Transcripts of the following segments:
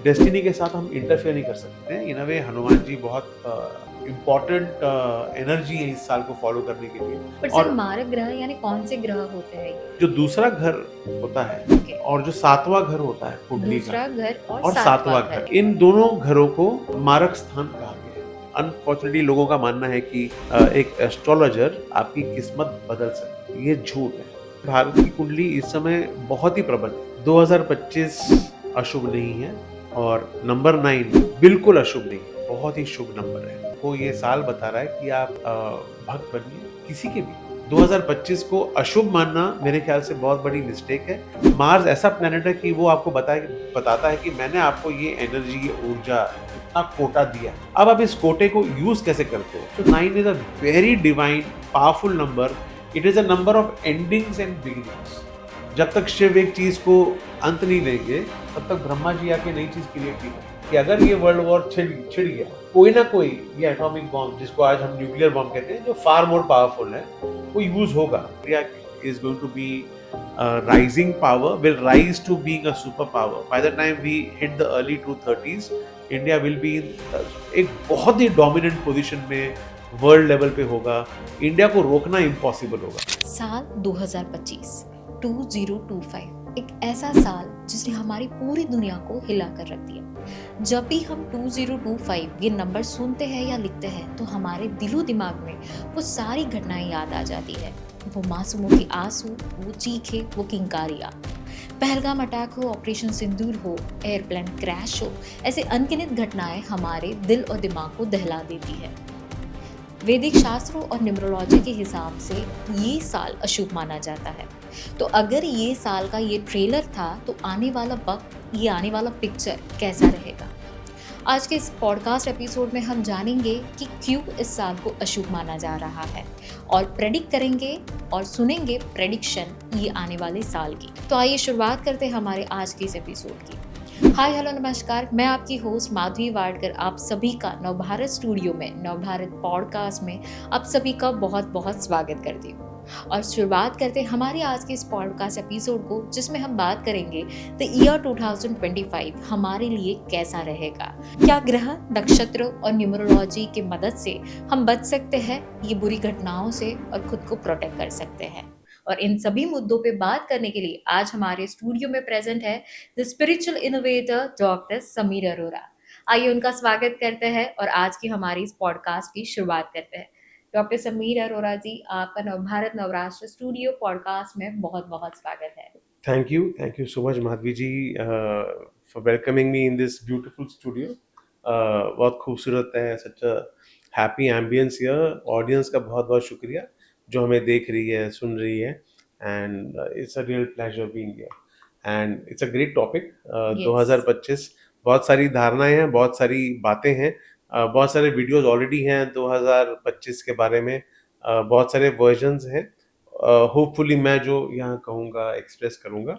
Destiny के साथ हम इंटरफेयर नहीं कर सकते। इन अ वे हनुमान जी बहुत इम्पोर्टेंट एनर्जी है इस साल को फॉलो करने के लिए। पर सर और मारक ग्रह यानी कौन से ग्रह होते हैं ये? जो दूसरा घर होता है ओके। और जो सातवां घर होता है कुंडली का, दूसरा घर और और सातवां सातवां घर। घर, इन दोनों घरों को मारक स्थान कहा गया है। अनफॉर्चुनेटली लोगों का मानना है कि एक एस्ट्रोलॉजर आपकी किस्मत बदल सकता है। ये झूठ है। भारत की कुंडली इस समय बहुत ही प्रबल है। 2025 अशुभ नहीं है और नंबर 9 बिल्कुल अशुभ नहीं है, बहुत ही शुभ नंबर है। वो ये साल बता रहा है कि आप भक्त बनिए किसी के भी। 2025 को अशुभ मानना मेरे ख्याल से बहुत बड़ी मिस्टेक है। मार्स ऐसा प्लैनेट है कि वो आपको बताता है कि मैंने आपको ये एनर्जी, ये ऊर्जा, इतना कोटा दिया। अब आप इस कोटे को यूज कैसे करते हो? तो 9 is a very divine, powerful number. It is a number of endings and beginnings. जब तक शिव एक चीज को अंत नहीं देंगे, तब तक ब्रह्मा जी आके नई चीज क्रिएट नहीं करेंगे। कि अगर ये वर्ल्ड वॉर छिड़ गया, कोई ना कोई, ये एटॉमिक बॉम्ब जिसको आज हम न्यूक्लियर बॉम्ब कहते हैं, जो फार मोर पावरफुल है, वो यूज होगा। India is going to be rising power, will rise to being a superpower. By the time we hit the early 2030s, India will be in एक बहुत ही डोमिनेंट पोजीशन में वर्ल्ड लेवल पे होगा। India को रोकना impossible होगा। साल 2025 2025 एक ऐसा साल जिसने हमारी पूरी दुनिया को हिला कर रख दिया। जब भी हम 2025 ये नंबर सुनते हैं या लिखते हैं तो हमारे दिलो दिमाग में वो सारी घटनाएं याद आ जाती है। वो मासूमों के आंसू, वो चीखे, वो किंकारियाँ। पहलगाम अटैक हो, ऑपरेशन सिंदूर हो, एयरप्लेन क्रैश हो, ऐसे अनगिनत घटनाएं हमारे दिल और दिमाग को दहला देती है। वैदिक शास्त्रों और न्यूमरोलॉजी के हिसाब से ये साल अशुभ माना जाता है। तो अगर ये साल का ये ट्रेलर था तो आने वाला वक्त, ये आने वाला पिक्चर कैसा रहेगा? आज के इस पॉडकास्ट एपिसोड में हम जानेंगे कि क्यों इस साल को अशुभ माना जा रहा है और प्रेडिक्ट करेंगे और सुनेंगे प्रेडिक्शन ये आने वाले साल की। तो आइए शुरुआत करते हैं हमारे आज के इस एपिसोड की। हाय हेलो नमस्कार, मैं आपकी होस्ट माधवी वाडकर आप सभी का नवभारत स्टूडियो में, नवभारत पॉडकास्ट में आप सभी का बहुत बहुत स्वागत करती हूँ। और शुरुआत करते हैं हमारे आज के इस पॉडकास्ट एपिसोड को, जिसमें हम बात करेंगे द ईयर 2025 हमारे लिए कैसा रहेगा। क्या ग्रह, नक्षत्र और न्यूमरोलॉजी की मदद से हम बच सकते हैं ये बुरी घटनाओं से और खुद को प्रोटेक्ट कर सकते हैं? और इन सभी मुद्दों पे बात करने के लिए आज हमारे स्टूडियो में प्रेजेंट है the spiritual innovator doctor Sameer Arora. आइए उनका स्वागत करते हैं और आज की हमारी इस पॉडकास्ट की शुरुआत करते हैं। डॉक्टर समीर अरोरा जी, आपका नवभारत नवराष्ट्र स्टूडियो पॉडकास्ट में बहुत बहुत स्वागत है। Thank you so much, Madhvi ji, for welcoming me in this beautiful studio. बहुत खूबसूरत है, such a happy ambience here. Audience का बहुत बहुत शुक्रिया जो हमें देख रही है, सुन रही है, and it's a real pleasure being here. And it's a great topic. Yes. 2025 बहुत सारी धारणाएं हैं, बहुत सारी बातें हैं, बहुत सारे वीडियोस ऑलरेडी हैं 2025 के बारे में, बहुत सारे वर्जन्स हैं। होपफुली मैं जो यहाँ कहूँगा, एक्सप्रेस करूँगा,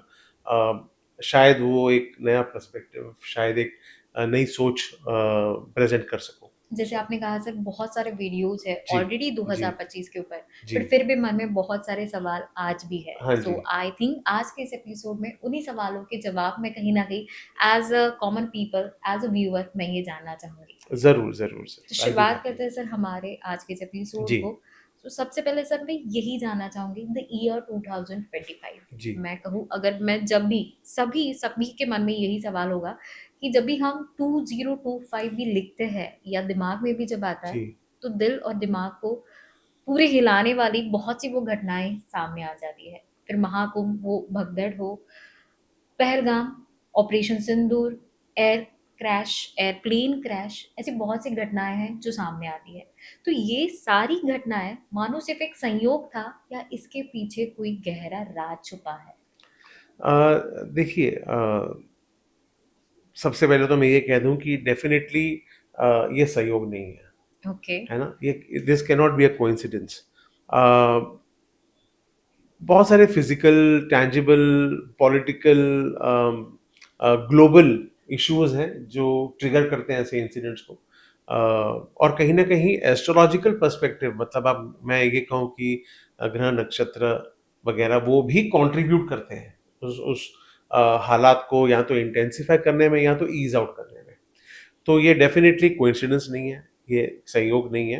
शायद वो एक नया पर्सपेक्टिव, शायद एक नई सोच प्रेजेंट कर सकूँ। जैसे आपने कहा सर, बहुत सारे वीडियोस है जी, ऑलरेडी जी, 2025 के ऊपर, जी। बट फिर भी मन में बहुत सारे सवाल आज भी है। हाँ जी। सो आई थिंक आज के इस एपिसोड में उन्हीं सवालों के जवाब में कहीं ना कहीं as a common people, as a viewer मैं ये जानना चाहूंगी। ज़रूर, ज़रूर तो सर। आई बी शुरुआत हैप्पी। करते हैं सर हमारे आज के इस एपिसोड जी, को। तो सबसे पहले सर मैं यही जानना चाहूंगी, द ईयर 2025 जी, मैं कहूँ, अगर मैं जब भी सभी सभी के मन में यही सवाल होगा कि जब भी हम 2025 भी लिखते हैं या दिमाग में भी जब आता है, जी, तो दिल और दिमाग को पूरे हिलाने वाली बहुत सी वो घटनाएं सामने आ जाती है। फिर महाकुंभ हो, भगदड़ हो, पहलगाम, ऑपरेशन सिंदूर, एयर क्रैश, एयरप्लेन क्रैश, ऐसी बहुत सी घटनाएं हैं जो सामने आती है। तो ये सारी घटनाएं मानो सिर्फ एक संयोग था या इसके पीछे कोई गहरा राज छुपा है? देखिए, सबसे पहले तो मैं ये कह दूँ कि डेफ़िनेटली ये संयोग नहीं ओके। है ना? ये this can not be a coincidence. Uh, बहुत सारे physical, tangible, political, global issues हैं जो ट्रिगर करते हैं ऐसे इंसिडेंट्स को। और कहीं ना कहीं एस्ट्रोलॉजिकल पर्सपेक्टिव, मतलब अब मैं ये कहूँ कि ग्रह, नक्षत्र वगैरह वो भी कंट्रीब्यूट करते हैं उस हालात को या तो इंटेंसिफाई करने में या तो ईज आउट करने में। तो ये डेफिनेटली कोइंसिडेंस नहीं है, ये संयोग नहीं है।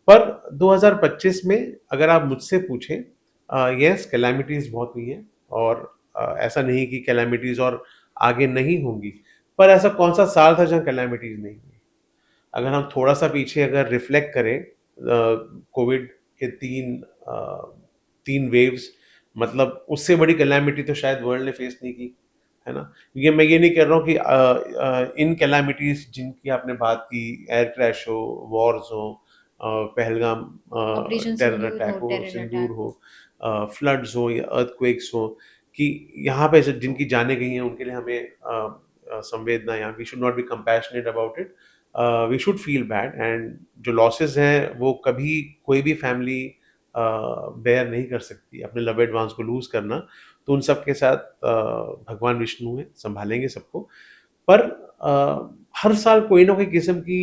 पर 2025 में अगर आप मुझसे पूछें, यस कैलामिटीज बहुत हुई हैं, और ऐसा नहीं कि कैलामिटीज और आगे नहीं होंगी, पर ऐसा कौन सा साल था जहाँ कैलामिटीज नहीं हुई? अगर हम थोड़ा सा पीछे अगर रिफ्लेक्ट करें, कोविड के तीन वेव्स, मतलब उससे बड़ी कैलामिटी तो शायद वर्ल्ड ने फेस नहीं की, है ना? ये मैं ये नहीं कह रहा हूँ कि इन कैलामिटीज जिनकी आपने बात की, एयर क्रैश हो, वॉर्स हो, पहलगाम ऑपरेशन टेरर सिंदूर अटैक हो, हो, टेरर सिंदूर अटैक हो, हो। फ्लड्स हो या अर्थक्वेक्स हो, कि यहाँ पे जिनकी जानें गई हैं उनके लिए हमें संवेदना, या we should not be compassionate about it, we should feel bad. And जो लॉसेस हैं वो कभी कोई भी फैमिली बेयर नहीं कर सकती, अपने लवेड वंस को लूज करना। तो उन सब के साथ भगवान विष्णु हैं, संभालेंगे सबको। पर हर साल कोई ना कोई किस्म की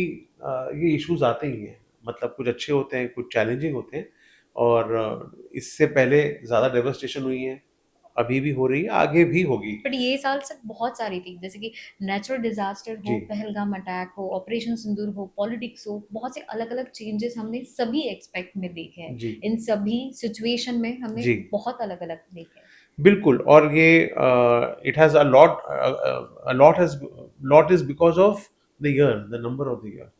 ये इश्यूज आते ही हैं, मतलब कुछ अच्छे होते हैं, कुछ चैलेंजिंग होते हैं, और इससे पहले ज़्यादा डेवस्टेशन हुई है, अभी भी हो रही है, आगे भी होगी। बट ये साल सिर्फ बहुत सारी थी, जैसे कि नेचुरल डिजास्टर जी हो, पहलगाम अटैक हो, ऑपरेशन सिंदूर हो, पॉलिटिक्स हो, बहुत से अलग अलग चेंजेस हमने सभी एक्सपेक्ट में देखे हैं। जी इन सभी सिचुएशन में हमने जी बहुत अलग अलग देखे हैं। बिल्कुल। और ये it has lot is because of the year, the number of the year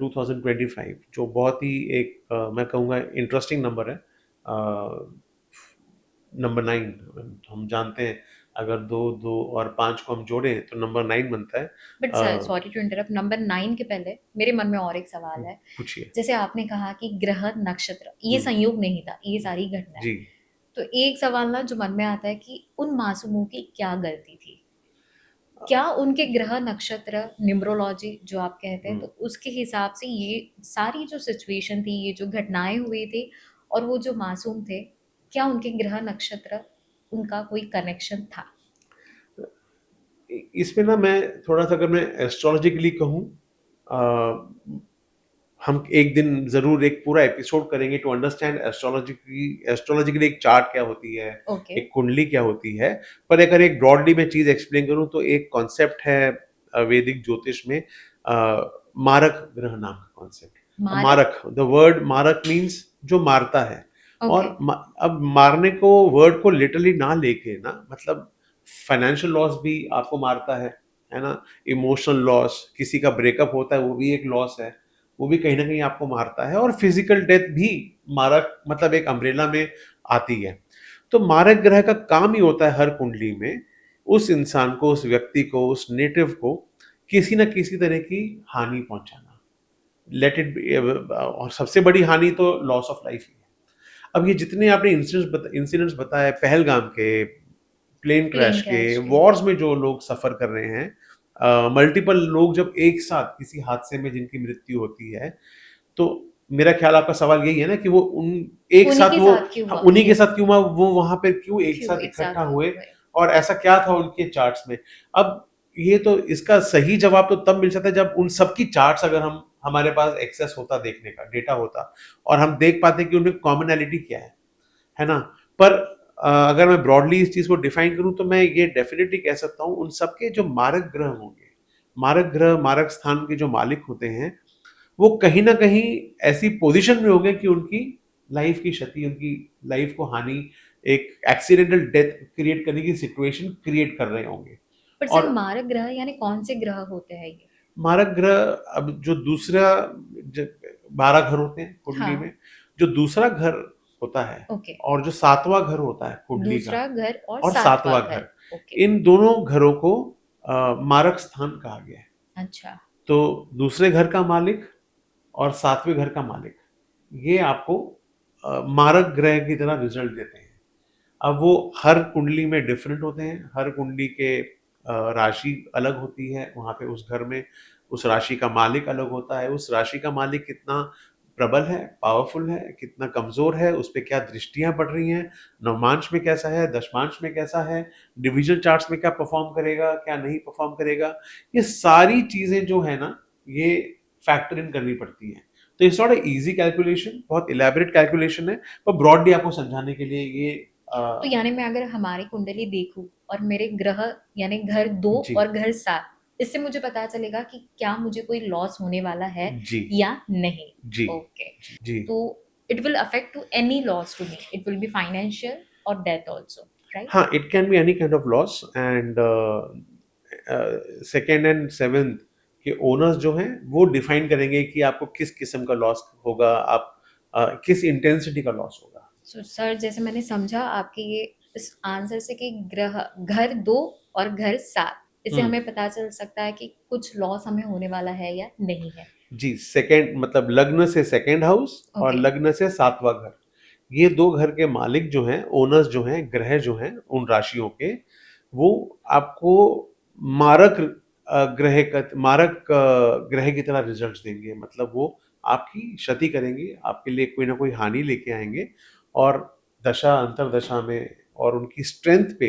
2025, जो बहुत ही एक मैं कहूँगा इंटरेस्टिंग नंबर है। नंबर 9, हम जानते हैं अगर दो दो और 5 को हम जोड़ें तो नंबर 9 बनता है। But sir, sorry to interrupt, number 9 के पहले मेरे मन में और एक सवाल है। पूछिए। जैसे आपने कहा कि ग्रह नक्षत्र ये हम्म, संयोग नहीं था, ये सारी घटना है। जी तो एक सवाल ना जो मन में आता है कि उन मासूमों की क्या गलती थी? क्या उनके ग्रह नक्षत्र न्यूमरोलॉजी जो आप कहते हैं, हम्म, तो उसके हिसाब से ये सारी जो सिचुएशन थी, ये जो घटनाएं हुई थी, और वो जो मासूम थे, क्या उनके ग्रह नक्षत्र, उनका कोई कनेक्शन था? इसमें ना मैं थोड़ा सा, अगर मैं एस्ट्रोलॉजिकली कहूँ, हम एक दिन जरूर एक पूरा एपिसोड करेंगे टू अंडरस्टैंड एस्ट्रोलॉजिकली एक चार्ट क्या होती है, ओके। एक कुंडली क्या होती है। पर अगर एक ब्रॉडली मैं चीज एक्सप्लेन करूं तो एक कॉन्सेप्ट है वैदिक ज्योतिष में, मारक ग्रह नाम का कॉन्सेप्ट। मारक। मारक, द वर्ड मारक मीन्स जो मारता है। ओके। और अब मारने को, वर्ड को लिटरली ना लेके ना, मतलब फाइनेंशियल लॉस भी आपको मारता है ना? इमोशनल लॉस, किसी का ब्रेकअप होता है वो भी एक लॉस है, वो भी कहीं ना कहीं आपको मारता है। और फिजिकल डेथ भी मारक, मतलब एक अम्ब्रेला में आती है। तो मारक ग्रह का काम ही होता है हर कुंडली में उस इंसान को, उस व्यक्ति को, उस नेटिव को किसी न किसी तरह की हानि पहुंचाना। लेट इट बी, और सबसे बड़ी हानि तो लॉस ऑफ लाइफ ही है। अब ये जितने आपने इंसिडेंट्स बताए, पहलगाम के, प्लेन प्लेन क्रैश के, क्रैश के। वॉर्स में जो लोग सफर कर रहे हैं, मल्टीपल लोग जब एक साथ किसी हादसे में जिनकी मृत्यु होती है, तो मेरा ख्याल, आपका सवाल यही है ना कि वो उन एक उन्हीं साथ के वो, साथ क्यों हाँ, हुआ? उन्हीं के यस। साथ क्यों हुआ, वो वहां पे क्यों एक क्यों साथ एक इकट्ठा साथ हुए, हुए? और ऐसा क्या था उनके चार्ट्स में। अब ये तो, इसका सही जवाब तो तब मिल सकता है जब उन सबकी चार्ट्स, अगर हम, हमारे पास एक्सेस होता, देखने का डेटा होता, और हम देख पाते कि उनमें कॉमनैलिटी क्या है ना? पर अगर मैं ब्रॉडली इस चीज को डिफाइन करूं तो मैं ये डेफिनेटली कह सकता हूं, उन सबके जो मारक ग्रह होंगे, मारक ग्रह, मारक स्थान के जो मालिक होते हैं, वो कहीं ना कहीं ऐसी पोजीशन में होंगे कि उनकी लाइफ की क्षति, उनकी लाइफ को हानि, एक एक्सीडेंटल डेथ क्रिएट करने की सिचुएशन क्रिएट कर रहे होंगे। पर सर, और मारक ग्रह यानी कौन से ग्रह होते हैं ये? मारक ग्रह, अब जो दूसरा, 12 घर होते हैं कुंडली हाँ। में, जो दूसरा घर होता है ओके। और जो 7वां घर होता है कुंडली का, दूसरा घर और और सातवां 7वां घर। घर, ओके। इन दोनों घरों को मारक स्थान कहा गया है। अच्छा। तो दूसरे घर का मालिक और 7वें घर का मालिक, ये आपको मारक ग्रह की तरह रिजल्ट देते हैं। अब वो हर कुंडली में डिफरेंट होते हैं, हर कुंडली के राशि अलग होती है, वहां पे उस घर में उस राशि का मालिक अलग होता है, उस राशि का मालिक कितना प्रबल है, पावरफुल है, कितना कमजोर है, उस पर क्या दृष्टियां पड़ रही हैं, नवमांश में कैसा है, दशमांश में कैसा है, डिविजन चार्ट्स में क्या परफॉर्म करेगा, क्या नहीं परफॉर्म करेगा, ये सारी चीजें जो है ना, ये फैक्टर इन करनी पड़ती है। तो it's not a easy calculation, बहुत इलेबोरेट कैलकुलेशन है, पर ब्रॉडली आपको समझाने के लिए ये तो यानी मैं अगर हमारी कुंडली देखूं और मेरे ग्रह यानी घर 2 जी और घर 7, इससे मुझे पता चलेगा कि क्या मुझे कोई लॉस होने वाला है जी या नहीं। जी ओके, जी तो it will affect to any loss to me, it will be financial और डेथ आल्सो, राइट? हाँ, it can be any kind of loss and second and seventh के ओनर्स जो हैं वो डिफाइन करेंगे कि आपको किस किस्म का लॉस होगा, आप किस इंटेंसिटी का लॉस होगा। सो सर, जैसे मैंने समझा आपके ये इस आंसर से कि ग्रह घर 2 और घर 7, इससे हम्म। हमें पता चल सकता है कि कुछ लॉस हमें होने वाला है या नहीं है। जी, सेकंड मतलब लग्न से सेकंड हाउस और ओके। लग्न से सातवां घर, ये दो घर के मालिक जो हैं, ओनर्स जो हैं, ग्रह जो हैं उन राशियों के, वो आपको मारक ग्रह की तरह रिजल्ट्स देंगे। मतलब वो आपकी क्षति करेंगे, आपके लिए कोई ना कोई हानि लेके आएंगे, और दशा अंतरदशा में और उनकी स्ट्रेंथ पे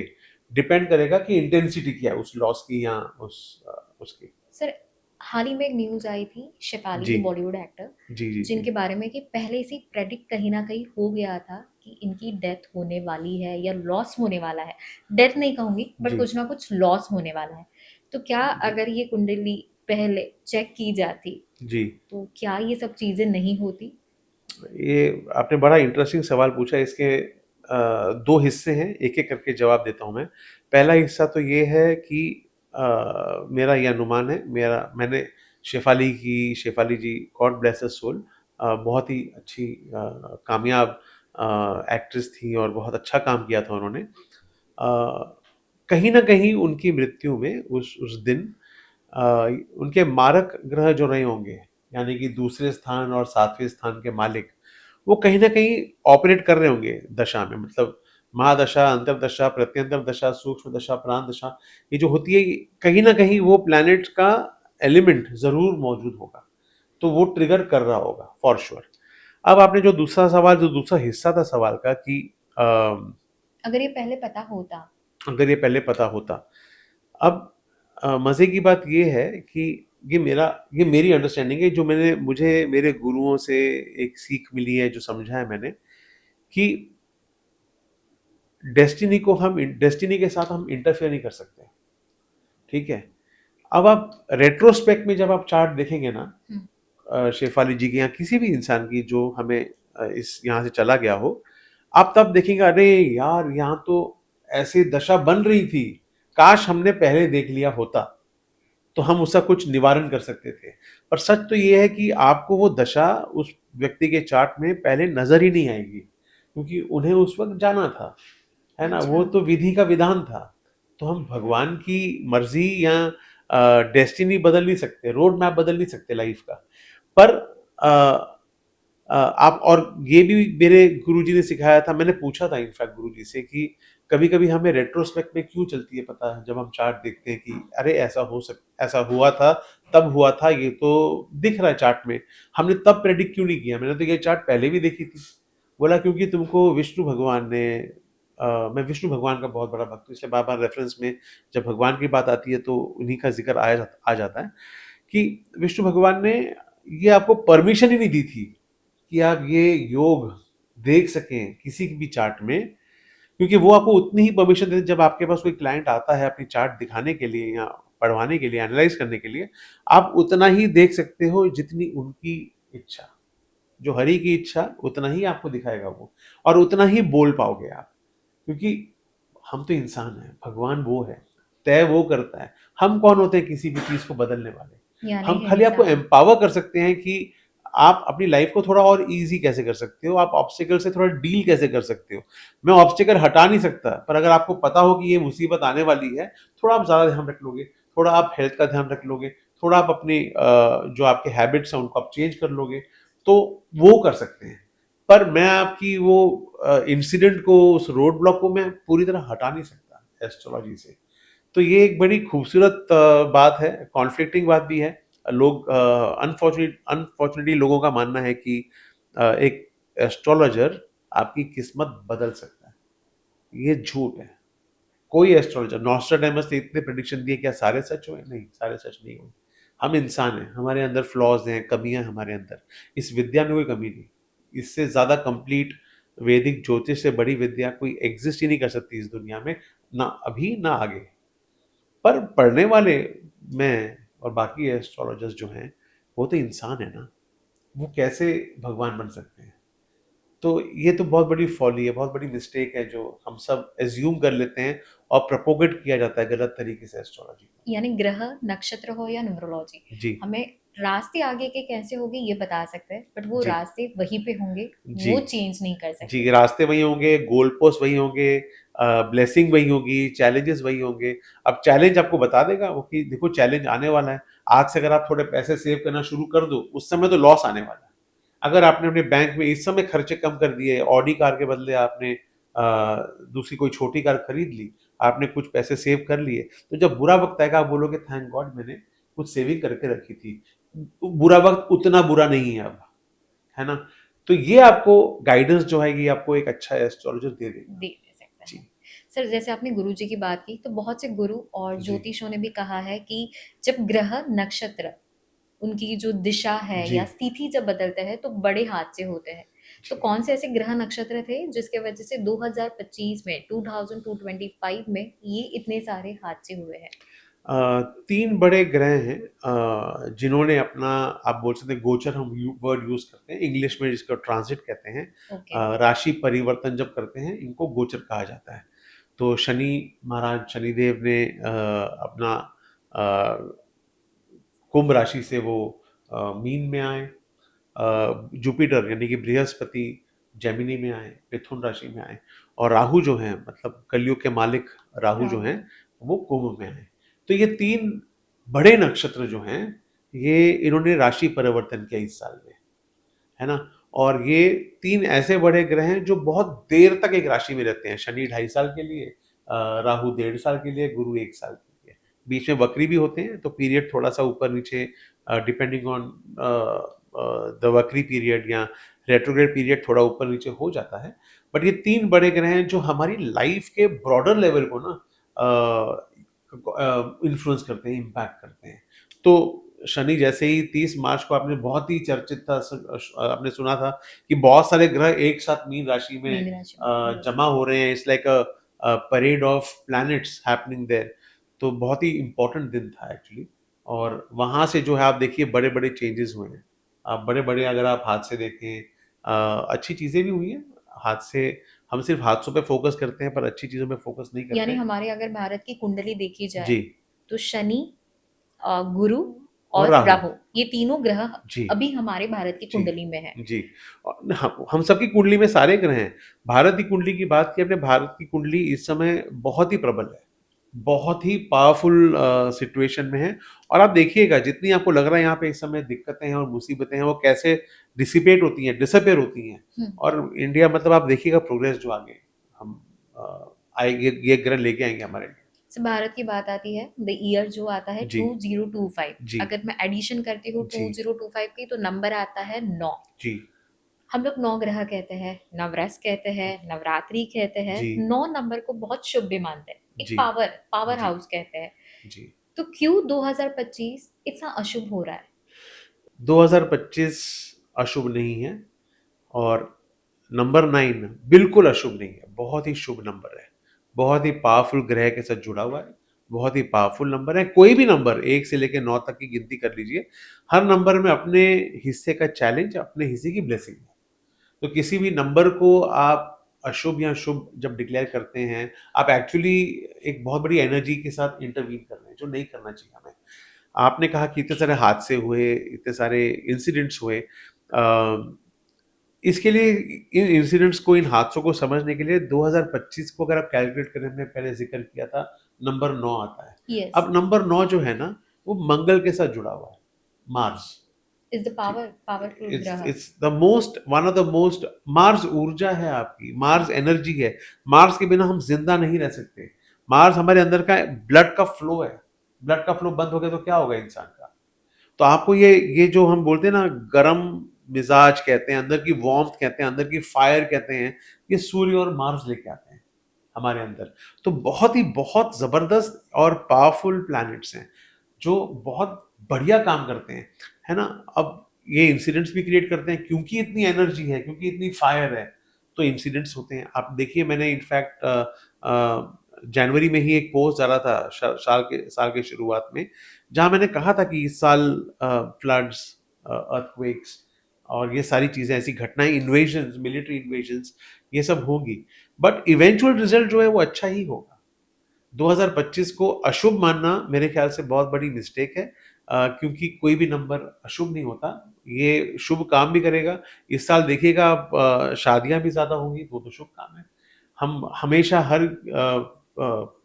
डिपेंड करेगा कि इंटेंसिटी क्या है उस लॉस की या उसकी। सर, हाल ही में एक न्यूज़ आई थी शेफाली जी जी, बॉलीवुड एक्टर, जी जी जी जिनके बारे में कि पहले से प्रेडिक्ट कहीं ना कहीं हो गया था कि इनकी डेथ होने वाली है या लॉस होने वाला है। डेथ नहीं कहूंगी, बट जी कुछ ना कुछ लॉस होने वाला है। तो क्या जी अगर ये कुंडली पहले चेक की जाती जी। तो क्या ये सब चीजें नहीं होती? ये आपने बड़ा इंटरेस्टिंग सवाल पूछा। इसके दो हिस्से हैं, एक एक करके जवाब देता हूँ मैं। पहला हिस्सा तो ये है कि मेरा ये अनुमान है, मेरा मैंने शेफाली जी, गॉड ब्लेस हर सोल, बहुत ही अच्छी कामयाब एक्ट्रेस थी और बहुत अच्छा काम किया था उन्होंने। कहीं ना कहीं उनकी मृत्यु में उस दिन अ, उनके मारक ग्रह जो रहे होंगे, यानी कि दूसरे स्थान और सातवें स्थान के मालिक, वो कहीं ना कहीं ऑपरेट कर रहे होंगे दशा में। मतलब महादशा, अंतरदशा, प्रत्यंतर दशा, सूक्ष्म दशा, प्राण दशा, ये जो होती है, कहीं ना कहीं वो प्लैनेट का एलिमेंट जरूर मौजूद होगा, तो वो ट्रिगर कर रहा होगा फॉर श्योर। अब आपने जो दूसरा सवाल, जो दूसरा हिस्सा था सवाल का कि अगर ये पहले पता होता। अगर ये पहले पता होता। अब मज़े की बात ये है कि ये मेरी अंडरस्टैंडिंग है, जो मुझे मेरे गुरुओं से एक सीख मिली है, जो समझा है मैंने कि डेस्टिनी के साथ हम इंटरफेयर नहीं कर सकते। ठीक है। अब आप रेट्रोस्पेक्ट में जब आप चार्ट देखेंगे ना, हम्म। शेफाली जी की या किसी भी इंसान की जो हमें इस यहाँ से चला गया हो, आप तब देखेंगे, अरे यार यहाँ तो ऐसी दशा बन रही थी, काश हमने पहले देख लिया होता तो हम उसका कुछ निवारण कर सकते थे। पर सच तो ये है कि आपको वो दशा उस व्यक्ति के चार्ट में पहले नजर ही नहीं आएगी, क्योंकि उन्हें उस वक्त जाना था, है ना? अच्छा। वो तो विधि का विधान था। तो हम भगवान की मर्जी या डेस्टिनी बदल नहीं सकते, रोड मैप बदल नहीं सकते लाइफ का। पर आप, और ये भी मेरे गुरुजी ने सिखाया था, मैंने पूछा था इनफैक्ट गुरुजी से कि कभी-कभी हमें रेट्रोस्पेक्ट में क्यों चलती है पता है, जब हम चार्ट देखते हैं कि अरे ऐसा हुआ था, तब हुआ था, ये तो दिख रहा है चार्ट में, हमने तब प्रेडिक्ट क्यों नहीं किया, मैंने तो ये चार्ट पहले भी देखी थी। बोला क्योंकि तुमको विष्णु भगवान ने मैं विष्णु भगवान का बहुत बड़ा भक्त हूँ, इसलिए बार-बार रेफरेंस में जब भगवान की बात आती है तो उन्हीं का जिक्र आ जाता है कि विष्णु भगवान ने ये आपको परमिशन ही नहीं दी थी कि आप ये योग देख सकें किसी भी चार्ट में, क्योंकि वो आपको उतनी ही परमिशन देते जब आपके पास कोई क्लाइंट आता है अपनी चार्ट दिखाने के लिए या पढ़वाने के लिए, एनालाइज करने के लिए, आप उतना ही देख सकते हो जितनी उनकी इच्छा। जो हरि की इच्छा उतना ही आपको दिखाएगा वो, और उतना ही बोल पाओगे आप, क्योंकि हम तो इंसान हैं, भगवान वो है, तय वो करता है। हम कौन होते हैं किसी भी चीज को बदलने वाले? यानी हम खाली आपको इंसान। एम्पावर कर सकते हैं कि आप अपनी लाइफ को थोड़ा और इजी कैसे कर सकते हो, आप ऑब्स्टिकल से थोड़ा डील कैसे कर सकते हो। मैं ऑब्स्टिकल हटा नहीं सकता, पर अगर आपको पता हो कि ये मुसीबत आने वाली है, थोड़ा आप ज्यादा ध्यान रख लोगे, थोड़ा आप हेल्थ का ध्यान रख लोगे, थोड़ा आप अपने जो आपके हैबिट्स हैं उनको आप चेंज कर लोगे, तो वो कर सकते हैं। पर मैं आपकी वो इंसिडेंट को, उस रोड ब्लॉक को मैं पूरी तरह हटा नहीं सकता एस्ट्रोलॉजी से। तो ये एक बड़ी खूबसूरत बात है, कॉन्फ्लिक्टिंग बात भी है। लोग अनफॉर्चुनेटली लोगों का मानना है कि एक एस्ट्रोलॉजर आपकी किस्मत बदल सकता है। ये झूठ है। कोई एस्ट्रोलॉजर, नॉस्ट्राडेमस ने इतने प्रेडिक्शन दिए, क्या सारे सच हुए? नहीं, सारे सच नहीं हुए। हम इंसान हैं, हमारे अंदर फ्लॉज हैं, कमियां हैं हमारे अंदर। इस विद्या में कोई कमी नहीं, इससे ज्यादा कंप्लीट वैदिक ज्योतिष से बड़ी विद्या कोई एग्जिस्ट ही नहीं कर सकती इस दुनिया में, ना अभी ना आगे। पर पढ़ने वाले, मैं और बाकी एस्ट्रोलॉजर्स जो हैं, वो तो इंसान है ना, वो कैसे भगवान बन सकते हैं? तो ये तो बहुत बड़ी फॉली है, बहुत बड़ी मिस्टेक है जो हम सब एज्यूम कर लेते हैं और प्रोपोगेट किया जाता है गलत तरीके से एस्ट्रोलॉजी को। यानी ग्रह, नक्षत्र हो या न्यूमरोलॉजी, जी, हमें रास्ते आगे के कैसे होंगे ये बता सकते हैं, बट वो जी, रास्ते वहीं पे होंगे, जी, वो चेंज नहीं कर सकते। जी, रास्ते वही होंगे, गोल पोस्ट वही होंगे, ब्लेसिंग वही होगी, चैलेंजेस वही होंगे। अब चैलेंज आपको बता देगा वो कि देखो चैलेंज आने वाला है, आज से अगर आप थोड़े पैसे सेव करना शुरू कर दो, उस समय तो लॉस आने वाला है। अगर आपने अपने बैंक में इस समय खर्चे कम कर दिए, ऑडी कार के बदले आपने दूसरी कोई छोटी कार खरीद ली, आपने कुछ पैसे सेव कर लिए, तो जब बुरा वक़्त आएगा आप बोलोगे थैंक गॉड मैंने कुछ सेविंग करके रखी थी। बुरा वक़्त उतना बुरा नहीं है अब, है ना? तो ये आपको गाइडेंस जो है ये आपको एक अच्छा एस्ट्रोलॉजर दे देगा। दे सकता जी, है। सर, जैसे आपने गुरु जी की बात की, तो बहुत से गुरु और जी, ज्योतिषों ने भी कहा है कि जब ग्रह, नक्षत्र, उनकी जो दिशा है जी, या स्थिति जब बदलते हैं तो बड़े हादसे होते हैं। तो जी। कौन से ऐसे ग्रह नक्षत्र थे जिसके वजह से 2025 में 2225 में ये इतने सारे हादसे हुए हैं? 3 बड़े ग्रह हैं जिन्होंने अपना, आप बोल सकते हैं गोचर, हम वर्ड यूज करते हैं इंग्लिश में जिसको ट्रांजिट कहते हैं। ओके। राशि परिवर्तन जब करते हैं इनको गोचर कहा जाता है। तो शनि महाराज शनिदेव ने अपना अ, कुंभ राशि से वो मीन में आए। जुपिटर यानी कि बृहस्पति जेमिनी में आए, मिथुन राशि में आए, और राहु जो हैं मतलब कलयुग के मालिक राहु जो राहु। हैं वो कुंभ में आए। तो ये 3 बड़े नक्षत्र जो हैं, ये इन्होंने राशि परिवर्तन किया इस साल में, है ना? और ये 3 ऐसे बड़े ग्रह हैं जो बहुत देर तक एक राशि में रहते हैं। शनि 2.5 साल के लिए, राहु 1.5 साल के लिए, गुरु 1 साल के लिए। बीच में वक्री भी होते हैं तो पीरियड थोड़ा-सा ऊपर-नीचे डिपेंडिंग ऑन द वक्री पीरियड या रेट्रोग्रेड पीरियड थोड़ा ऊपर-नीचे हो जाता है। बट ये 3 बड़े ग्रह हैं जो हमारी लाइफ के ब्रॉडर लेवल को ना इन्फ्लुएंस करते हैं, इम्पैक्ट करते हैं। तो शनि जैसे ही 30 मार्च को आपने बहुत ही चर्चित था, आपने सुना था कि बहुत सारे ग्रह एक साथ मीन राशि में मीन राशि में। यस। जमा हो रहे हैं। It's like a parade of planets happening there. तो बहुत ही इम्पोर्टेंट दिन था एक्चुअली। और वहाँ से जो है आप देखिए बड़े-बड़े चेंजेस हुए हैं। बड़े-बड़े अगर आप हादसे देखें, अच्छी चीज़ें भी हुई हैं। हादसे, हम सिर्फ हादसों पे फ़ोकस करते हैं पर अच्छी चीज़ों पे फ़ोकस नहीं करते यानी हैं। हमारे अगर भारत की कुंडली देखी जी, जाए तो शनि, गुरु और और राहु। राहु, ये तीनों ग्रह जी। अभी हमारे भारत की जी, कुंडली में है। जी। हम सबकी कुंडली में सारे ग्रह हैं। भारत की कुंडली की बात की आपने, भारत की कुंडली इस समय बहुत ही प्रबल है। बहुत ही पावरफुल सिचुएशन में है। और आप देखिएगा जितनी आपको लग रहा है यहाँ पे इस समय दिक्कतें हैं और मुसीबतें हैं, वो कैसे डिसिपेट होती हैं, डिसअपियर होती हैं। हुँ। और इंडिया मतलब आप देखिएगा प्रोग्रेस जो आगे हम आएँगे, ये ग्रह लेके आएँगे हमारे लिए। से भारत की बात आती है, द ईयर जो आता है जी, 2025, जी, अगर मैं एडिशन करती हूँ जी, 2025 की तो नंबर आता है 9। जी, हम लोग 9 ग्रह कहते हैं, नवरस कहते हैं, नवरात्रि कहते हैं, जी, 9 नंबर को बहुत शुभ भी मानते हैं। एक जी, पावर जी, हाउस कहते हैं। जी। तो क्यों 2025 इतना अशुभ हो रहा है? 2025 अशुभ नहीं है। और नंबर 9 बिल्कुल अशुभ नहीं है, बहुत ही शुभ नंबर है। बहुत ही पावरफुल ग्रह के साथ जुड़ा हुआ है, बहुत ही पावरफुल नंबर है। कोई भी नंबर 1 से लेके 9 तक की गिनती कर लीजिए, हर नंबर में अपने हिस्से का चैलेंज, अपने हिस्से की ब्लेसिंग है। तो किसी भी नंबर को आप अशुभ या शुभ जब डिक्लेयर करते हैं, आप एक्चुअली एक बहुत बड़ी एनर्जी के साथ इंटरवीन कर रहे हैं, जो नहीं करना चाहिए हमें। आपने कहा कि इतने सारे हादसे हुए, इतने सारे इंसिडेंट्स हुए। इसके लिए, इन इंसिडेंट्स को, इन हादसों को समझने के लिए 2025 को अगर आप कैलकुलेट करें, हमने पहले ज़िक्र किया था, नंबर 9 आता है। यस, अब नंबर 9 जो है ना, वो मंगल के साथ जुड़ा हुआ है, मार्स। इज़ द ठीक। पावरफुल इट्स ग्रह। It's the most, one of the most, Mars ऊर्जा है आपकी, मार्स एनर्जी है। मार्स के बिना हम ज़िंदा नहीं रह सकते। मार्स हमारे अंदर का ब्लड का फ्लो है। ब्लड का फ्लो बंद हो गया तो क्या होगा इंसान का? तो आपको ये जो हम बोलते हैं ना, गरम मिजाज कहते हैं, अंदर की वार्मथ कहते हैं, अंदर की फायर कहते हैं, ये सूर्य और मार्स लेके आते हैं हमारे अंदर। तो बहुत ही बहुत जबरदस्त और पावरफुल प्लैनेट्स हैं जो बहुत बढ़िया काम करते हैं, है ना? अब ये इंसिडेंट्स भी क्रिएट करते हैं क्योंकि इतनी एनर्जी है, क्योंकि इतनी फायर है। तो इंसिडेंट्स होते हैं। आप देखिए, मैंने इनफैक्ट जनवरी में ही एक पोस्ट डाला था साल के शुरुआत में, जहां मैंने कहा था कि इस साल फ्लड्स, अर्थक्वेक्स और ये सारी चीजें, ऐसी घटनाएं, इन्वेजन्स, मिलिट्री इन्वेजन्स, ये सब होंगी, बट इवेंचुअल रिजल्ट जो है वो अच्छा ही होगा। 2025 को अशुभ मानना मेरे ख्याल से बहुत बड़ी मिस्टेक है, क्योंकि कोई भी नंबर अशुभ नहीं होता, ये शुभ काम भी करेगा। इस साल देखिएगा आप, शादियां भी ज्यादा होंगी, वो तो शुभ काम है। हम हमेशा हर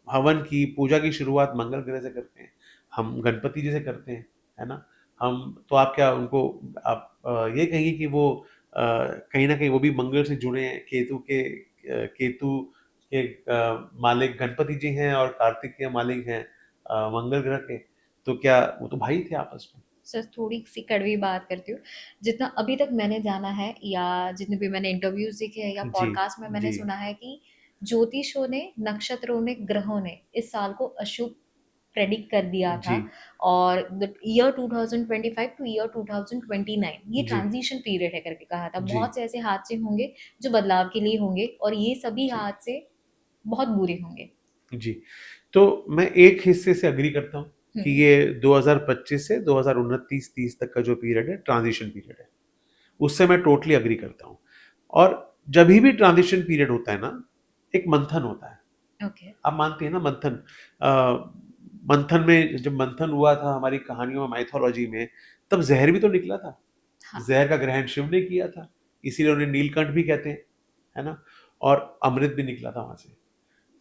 हवन की पूजा की शुरुआत मंगल ग्रह से करते हैं, हम गणपति जी से करते हैं, है ना। हम तो आप क्या उनको, आप ये कहेंगे कि वो कहीं ना कहीं वो भी मंगल से जुड़े हैं, केतु के मालिक गणपति जी हैं और कार्तिक के मालिक हैं मंगल ग्रह के, तो क्या वो तो भाई थे आपस में। सर थोड़ी सी कड़वी बात करती हूँ, जितना अभी तक मैंने जाना है या जितने भी मैंने इंटरव्यूज देखे हैं या जी पॉडकास्ट में मैंने जी सुना है कि ज्योतिषों ने, नक्षत्रों ने, ग्रहों ने इस साल को अशुभ प्रेडिक्ट कर दिया जी था। और द ईयर 2025 टू ईयर 2029 ये जी ट्रांजिशन पीरियड है करके कहा था। जी बहुत से ऐसे हादसे होंगे जो बदलाव के लिए होंगे और ये सभी जी हादसे बहुत बुरे होंगे। जी। तो मैं एक हिस्से से अग्री करता हूँ कि हम्म। ये 2025 से 2029-30 तक का जो पीरियड है, ट्रांजिशन पीरियड है, उससे मैं टोटली अग्री करता हूँ। और जब भी ट्रांजिशन पीरियड होता है ना, एक मंथन होता है। ओके। आप मानते हैं ना मंथन? मंथन में जब मंथन हुआ था हमारी कहानियों में, माइथोलॉजी में, तब जहर भी तो निकला था। हाँ। जहर का ग्रहण शिव ने किया था, इसीलिए उन्हें नीलकंठ भी कहते हैं, है ना। और अमृत भी निकला था वहां से।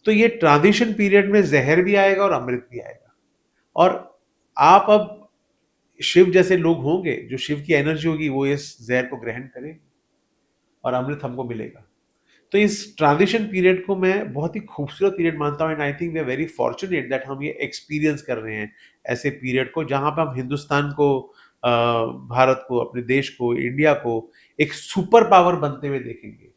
तो ये ट्रांजिशन पीरियड में जहर भी आएगा और अमृत भी आएगा। और आप अब शिव जैसे लोग होंगे, जो शिव की एनर्जी होगी, वो इस जहर को ग्रहण करेंगे और अमृत हमको मिलेगा। तो इस ट्रांजिशन पीरियड को मैं बहुत ही खूबसूरत पीरियड मानता हूँ, and I think we are very fortunate that हम ये एक्सपीरियंस कर रहे हैं, ऐसे पीरियड को जहां पे हम हिंदुस्तान को, भारत को, अपने देश को, इंडिया को एक सुपर पावर बनते हुए देखेंगे।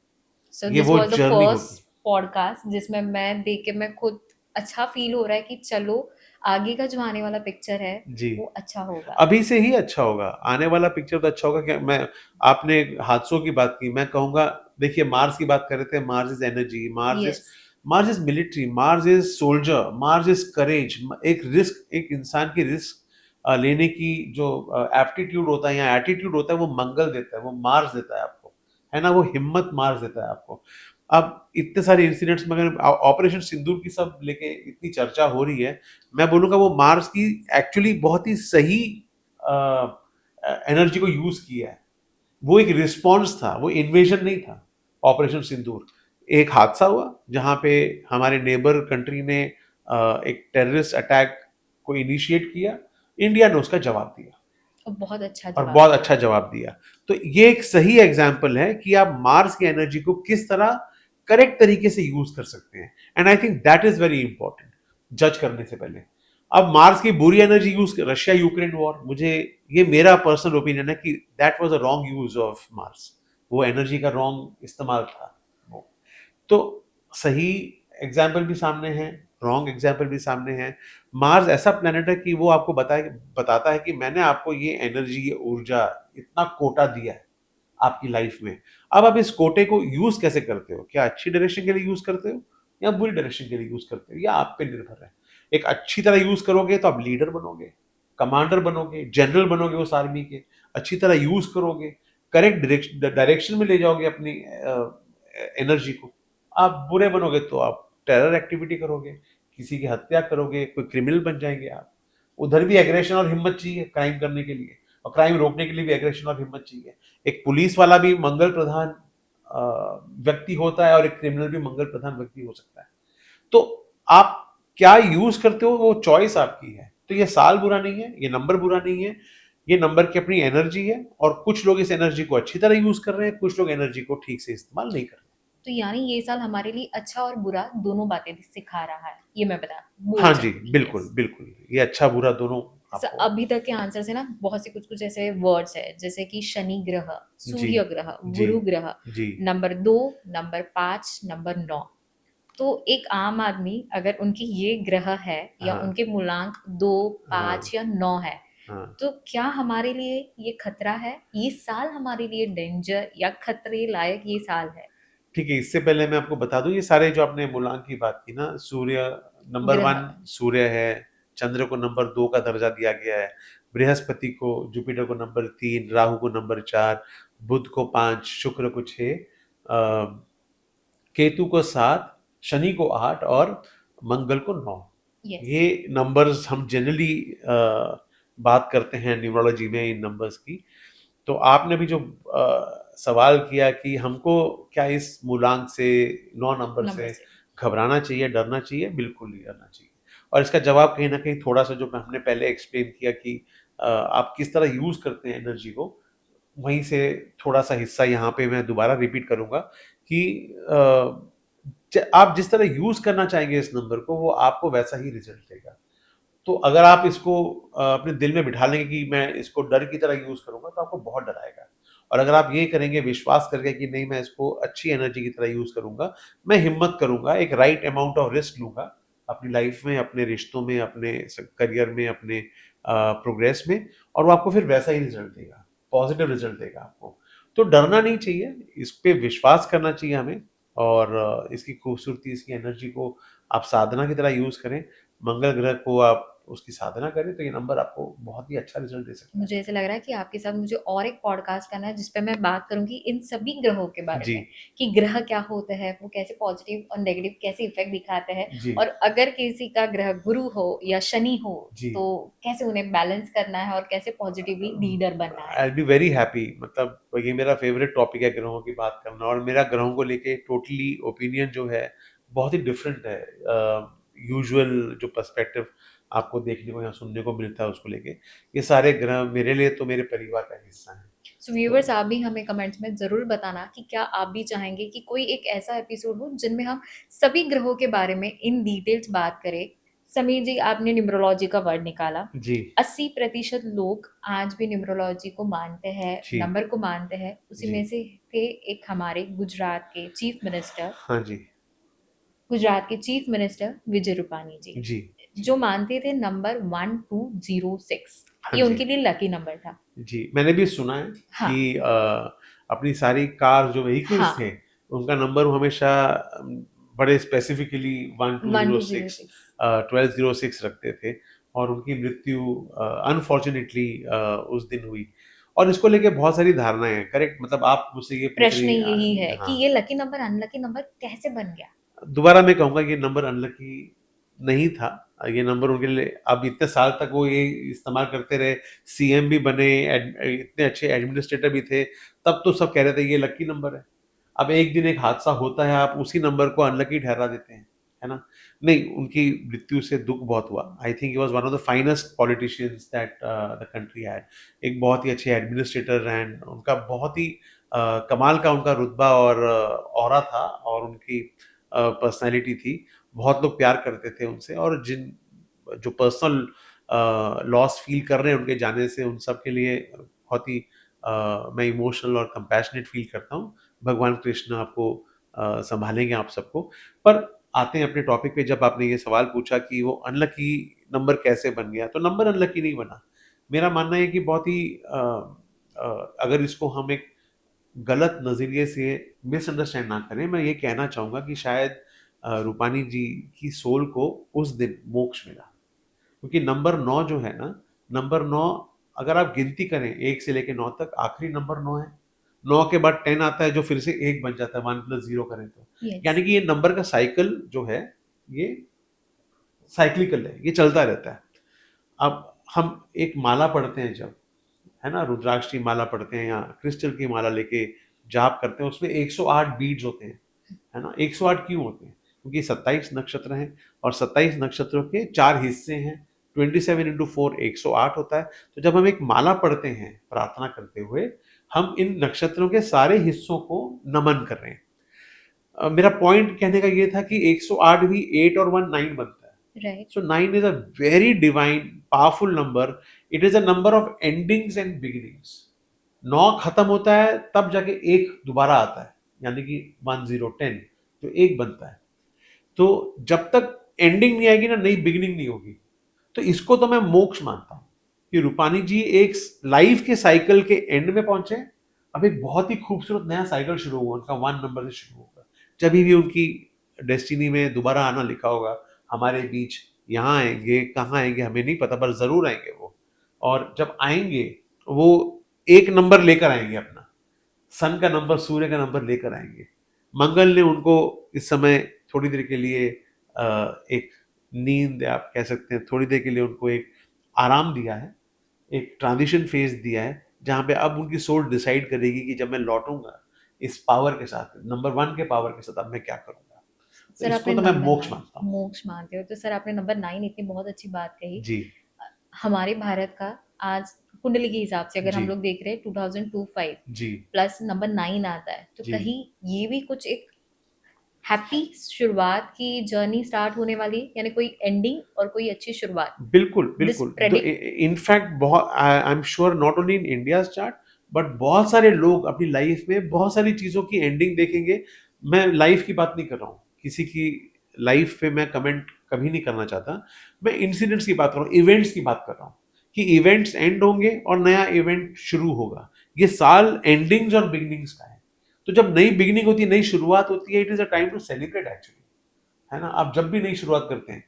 सो ये दिस वो वाज द जर्नी होगी। फर्स्ट पॉडकास्ट जिसमें मैं देख के मैं खुद अच्छा फील हो रहा है कि चलो आगे का जो आने वाला पिक्चर है जी। वो अच्छा होगा। अभी से ही अच्छा होगा, आने वाला पिक्चर तो अच्छा होगा। क्या मैं, आपने हादसों की बात की, मैं कहूंगा, देखिए मार्स की बात कर रहे थे, Mars is energy, yes. Mars is military, Mars is soldier, Mars is करेज। एक रिस्क, एक इंसान की रिस्क लेने की जो एप्टीट्यूड होता है या एटीट्यूड होता है, वो मंगल देता है, वो मार्स देता है आपको, है ना। वो हिम्मत मार्स देता है आपको। अब इतने सारे इंसिडेंट्स में अगर ऑपरेशन सिंदूर की सब लेके इतनी चर्चा हो रही है, मैं बोलूंगा वो मार्स की एक्चुअली बहुत ही सही एनर्जी को यूज किया है। वो एक रिस्पॉन्स था, वो इन्वेजन नहीं था। ऑपरेशन सिंदूर एक हादसा हुआ जहां पे हमारे नेबर कंट्री ने एक टेररिस्ट अटैक को इनिशिएट किया, इंडिया ने उसका जवाब दिया और बहुत अच्छा और जवाब बहुत दिया। अच्छा जवाब दिया। तो ये एक सही एग्जाम्पल है कि आप मार्स की एनर्जी को किस तरह करेक्ट तरीके से यूज कर सकते हैं, and I think that is very important जज करने से पहले। अब मार्स की बुरी energy use, Russia Ukraine war, मुझे, ये मेरा पर्सनल ओपिनियन है कि that was a wrong use of Mars, वो एनर्जी का रॉन्ग इस्तेमाल था वो। तो सही एग्जाम्पल भी सामने है, रॉन्ग एग्जाम्पल भी सामने है। मार्स ऐसा प्लेनेट है कि वो आपको बताता है कि मैंने आपको ये एनर्जी, ये ऊर्जा, इतना कोटा दिया है आपकी लाइफ में। अब आप इस कोटे को यूज कैसे करते हो? क्या अच्छी डायरेक्शन के लिए यूज करते हो या बुरी डायरेक्शन के लिए यूज करते हो, या आप पे निर्भर है। एक अच्छी तरह यूज करोगे तो आप लीडर बनोगे, कमांडर बनोगे, जनरल बनोगे उस आर्मी के। अच्छी तरह यूज करोगे, करेक्ट डायरेक्शन में ले जाओगे अपनी एनर्जी को। आप बुरे बनोगे तो आप टेरर एक्टिविटी करोगे, किसी की हत्या करोगे, कोई क्रिमिनल बन जाएंगे आप। उधर भी एग्रेशन और हिम्मत चाहिए क्राइम करने के लिए, और क्राइम रोकने के लिए भी एग्रेशन और हिम्मत चाहिए। एक पुलिस वाला भी मंगल प्रधान व्यक्ति होता है और एक क्रिमिनल भी मंगल प्रधान व्यक्ति हो सकता है। तो आप क्या यूज करते हो, वो चॉइस आपकी है। तो ये साल बुरा नहीं है, ये नंबर बुरा नहीं है, ये नंबर की अपनी एनर्जी है, और कुछ लोग इस एनर्जी को अच्छी तरह यूज कर रहे हैं, कुछ लोग एनर्जी को ठीक से इस्तेमाल नहीं कर रहे। तो यानी ये साल हमारे लिए अच्छा और बुरा दोनों बातें भी सिखा रहा है, ये मैं बता बोल हाँ जी, सकती। बिल्कुल यस। बिल्कुल, ये अच्छा बुरा दोनों आपको। अभी तक के आंसर से ना बहुत से कुछ कुछ ऐसे वर्ड्स है जैसे कि शनि ग्रह, जी सूर्य ग्रह, जी गुरु ग्रह, जी नंबर 2, नंबर 5, नंबर 9। तो एक आम आदमी अगर उनकी ये ग्रह है या हाँ उनके मूलांक 2, हाँ 5 या 9 है, हाँ। तो क्या हमारे लिए ये खतरा है? ये साल हमारे लिए डेंजर या खतरे लायक ये साल है? ठीक है, इससे पहले मैं आपको बता दूं, ये सारे जो आपने मूलांक की बात की ना, सूर्य नंबर ग्रह 1 सूर्य है, चंद्र को नंबर 2 का दर्जा दिया गया है, बृहस्पति को, जुपिटर को नंबर 3, राहु को नंबर 4, बुध को 5, शुक्र को 6, केतु को 7, शनि को 8 और मंगल को 9। यस ये नंबर्स हम जनरली बात करते हैं न्यूमरोलॉजी में इन नंबर्स की। तो आपने भी जो सवाल किया कि हमको क्या इस मूलांक से, 9 नंबर नंबर से से घबराना चाहिए, डरना चाहिए? बिल्कुल नहीं डरना चाहिए। और इसका जवाब कहीं ना कहीं थोड़ा सा जो हमने पहले एक्सप्लेन किया कि आप किस तरह यूज करते हैं एनर्जी को, वहीं से थोड़ा सा हिस्सा यहाँ पे मैं दोबारा रिपीट करूंगा कि आप जिस तरह यूज करना चाहेंगे इस नंबर को, वो आपको वैसा ही रिजल्ट देगा। तो अगर आप इसको अपने दिल में बिठा लेंगे कि मैं इसको डर की तरह यूज करूंगा, तो आपको बहुत डर आएगा। और अगर आप ये करेंगे विश्वास करके कि नहीं, मैं इसको अच्छी एनर्जी की तरह यूज करूंगा, मैं हिम्मत करूंगा, एक राइट अमाउंट ऑफ रिस्क लूंगा अपनी लाइफ में, अपने रिश्तों में, अपने करियर में, अपने प्रोग्रेस में, और वो आपको फिर वैसा ही रिजल्ट देगा, पॉजिटिव रिजल्ट देगा आपको। तो डरना नहीं चाहिए, इस पे विश्वास करना चाहिए हमें, और इसकी खूबसूरती, इसकी एनर्जी को आप साधना की तरह यूज करें, मंगल ग्रह को आप उसकी साधना करें, तो ये नंबर आपको बहुत ही अच्छा रिजल्ट दे सकता है। मुझे ऐसा लग रहा है कि आपके साथ मुझे और एक पॉडकास्ट करना है जिसपे मैं बात करूंगी इन सभी ग्रहों के बारे जी में, कि ग्रह क्या होते हैं, वो कैसे पॉजिटिव और नेगेटिव कैसे इफेक्ट दिखाते हैं, जी और अगर किसी का ग्रह गुरु हो या शनि हो जी, तो कैसे उन्हें बैलेंस करना है और कैसे पॉजिटिवली लीडर बनना है। आई बी वेरी हैप्पी। मतलब ये मेरा फेवरेट टॉपिक है ग्रहों की बात करना, और मेरा ग्रहों को लेके टोटली ओपिनियन जो है बहुत ही डिफरेंट है यूजुअल जो पर्सपेक्टिव आपको देखने को या सुनने को मिलता है उसको लेके। ये सारे ग्रह मेरे लिए तो मेरे परिवार का हिस्सा है। सो व्यूवर्स, आप भी हमें कमेंट्स में ज़रूर बताना कि क्या आप भी चाहेंगे कि कोई एक ऐसा एपिसोड हो जिनमें हम सभी ग्रहों के बारे में इन डिटेल्स बात करें। समीर जी, आपने न्यूमरोलॉजी का वर्ड निकाला। जी 80% लोग आज भी न्यूमरोलॉजी को मानते हैं, जी नंबर को मानते हैं। उसी जी, में से थे एक हमारे हाँ जी गुजरात के चीफ मिनिस्टर विजय रूपानी जी, जी जी, जो मानते थे नंबर 1206, हाँ ये जी उनके लिए लकी नंबर था। जी, मैंने भी सुना है हाँ कि अपनी सारी कार जो व्हीकल्स थे, हाँ, उनका नंबर वो हमेशा बड़े स्पेसिफिकली 1206 1206। 1206 रखते थे, और उनकी मृत्यु अनफॉर्चुनेटली उस दिन हुई। और इसको लेके बहुत सारी धारणाएं हैं, करेक्ट? मतलब आप मुझसे ये पूछ प्रश्न रही यही है कि हाँ, ये लकी नंबर अनलकी नंबर कैसे बन गया। दोबारा मैं कहूंगा ये नंबर अनलकी नहीं था। ये नंबर उनके लिए, अब इतने साल तक वो ये इस्तेमाल करते रहे, सीएम भी बने, इतने अच्छे एडमिनिस्ट्रेटर भी थे, तब तो सब कह रहे थे ये लकी नंबर है। अब एक दिन एक हादसा होता है, आप उसी नंबर को अनलकी ठहरा देते हैं, है ना? नहीं, उनकी मृत्यु से दुख बहुत हुआ। I think he was one of the finest politicians that the country had. एक बहुत ही अच्छे एडमिनिस्ट्रेटर, एंड उनका बहुत ही कमाल का उनका रुतबा और ऑरा था, और उनकी पर्सनैलिटी थी। बहुत लोग प्यार करते थे उनसे, और जिन जो पर्सनल लॉस फील कर रहे हैं उनके जाने से, उन सब के लिए बहुत ही मैं इमोशनल और कंपैशनेट फील करता हूँ। भगवान कृष्ण आपको संभालेंगे आप सबको। पर आते हैं अपने टॉपिक पे। जब आपने ये सवाल पूछा कि वो अनलकी नंबर कैसे बन गया, तो नंबर अनलकी नहीं बना। मेरा मानना है कि बहुत ही अगर इसको हम एक गलत नज़रिए से मिसअंडरस्टैंड ना करें, मैं ये कहना चाहूँगा कि शायद रूपानी जी की सोल को उस दिन मोक्ष मिला। क्योंकि नंबर 9 जो है ना, नंबर 9 अगर आप गिनती करें 1 से लेके 9 तक, आखिरी नंबर 9 है। 9 के बाद 10 आता है, जो फिर से 1 बन जाता है, 1 प्लस 0 करें तो। यस, यानी कि ये नंबर का साइकिल जो है, ये साइक्लिकल है, ये चलता रहता है। अब हम एक माला पढ़ते हैं जब, है ना, रुद्राक्ष की माला पढ़ते हैं या क्रिस्टल की माला लेके जाप करते हैं, उसमें 108 बीड्स होते हैं, है ना? 108 क्यों होते हैं? क्योंकि 27 नक्षत्र हैं, और 27 नक्षत्रों के 4 हिस्से हैं। 27 इंटू 4 108 होता है। तो जब हम एक माला पढ़ते हैं प्रार्थना करते हुए, हम इन नक्षत्रों के सारे हिस्सों को नमन कर रहे हैं। मेरा पॉइंट कहने का ये था कि 108 भी 8 और 1 9 बनता है। Right. So 9 is a very divine, powerful number. It is a number of endings and beginnings. 9 खत्म होता है, तब जाके एक दोबारा आता है, यानी कि 1010 जो एक बनता है। तो जब तक एंडिंग नहीं आएगी ना, नई बिगिनिंग नहीं होगी। तो इसको तो मैं मोक्ष मानता हूँ कि रूपानी जी एक लाइफ के साइकिल के एंड में पहुंचे। अब एक बहुत ही खूबसूरत नया साइकिल शुरू हुआ, उनका 1 नंबर से शुरू होगा। जभी भी उनकी डेस्टिनी में दोबारा आना लिखा होगा हमारे बीच, यहाँ आएंगे, कहाँ आएंगे हमें नहीं पता, पर जरूर आएंगे वो। और जब आएंगे वो एक नंबर लेकर आएंगे अपना, सन का नंबर, सूर्य का नंबर लेकर आएंगे। मंगल ने उनको इस समय थोड़ी देर के लिए एक नींद आप कह सकते हैं, थोड़ी देर के लिए उनको एक आराम दिया है, एक ट्रांजिशन फेज दिया है, जहाँ पे अब उनकी सोल डिसाइड करेगी कि जब मैं लौटूंगा इस पावर के साथ, नंबर वन के पावर के साथ, अब मैं क्या करूंगा। तो सर इसको आपने तो मैं नंबर मोक्ष 9 मानता हूँ। मोक्ष मानते हो, तो सर आपने नंबर 9 इतनी बहुत अच्छी बात कही। जी। हमारे भारत का आज कुंडली के हिसाब से अगर हम जी। लोग देख रहे हैं 2025 जी। प्लस नंबर 9 आता है, तो जी। कहीं ये भी कुछ एक हैप्पी शुरुआत की जर्नी स्टार्ट होने वाली है, यानी कोई एंडिंग और कोई अच्छी शुरुआत। बिल्कुल दिस बिल्कुल। प्रेडिक्ट इनफैक्ट बहुत, I am sure not only in India chart, but बहुत सारे लोग अपनी लाइफ में बहुत सारी चीजों की एंडिंग देखेंगे। मैं लाइफ की बात नहीं कर रहा हूँ, किसी की लाइफ पे मैं कमेंट कभी नहीं करना चाहता, मैं इंसिडेंट्स की बात कर रहा हूँ, इवेंट्स की बात कर रहा हूँ कि इवेंट्स एंड होंगे और नया इवेंट शुरू होगा। ये साल एंडिंग्स और बिगिनिंग्स का है, तो जब नई बिगिनिंग होती है, नई शुरुआत होती है, it is a time to celebrate actually, है ना। आप जब भी नई शुरुआत करते हैं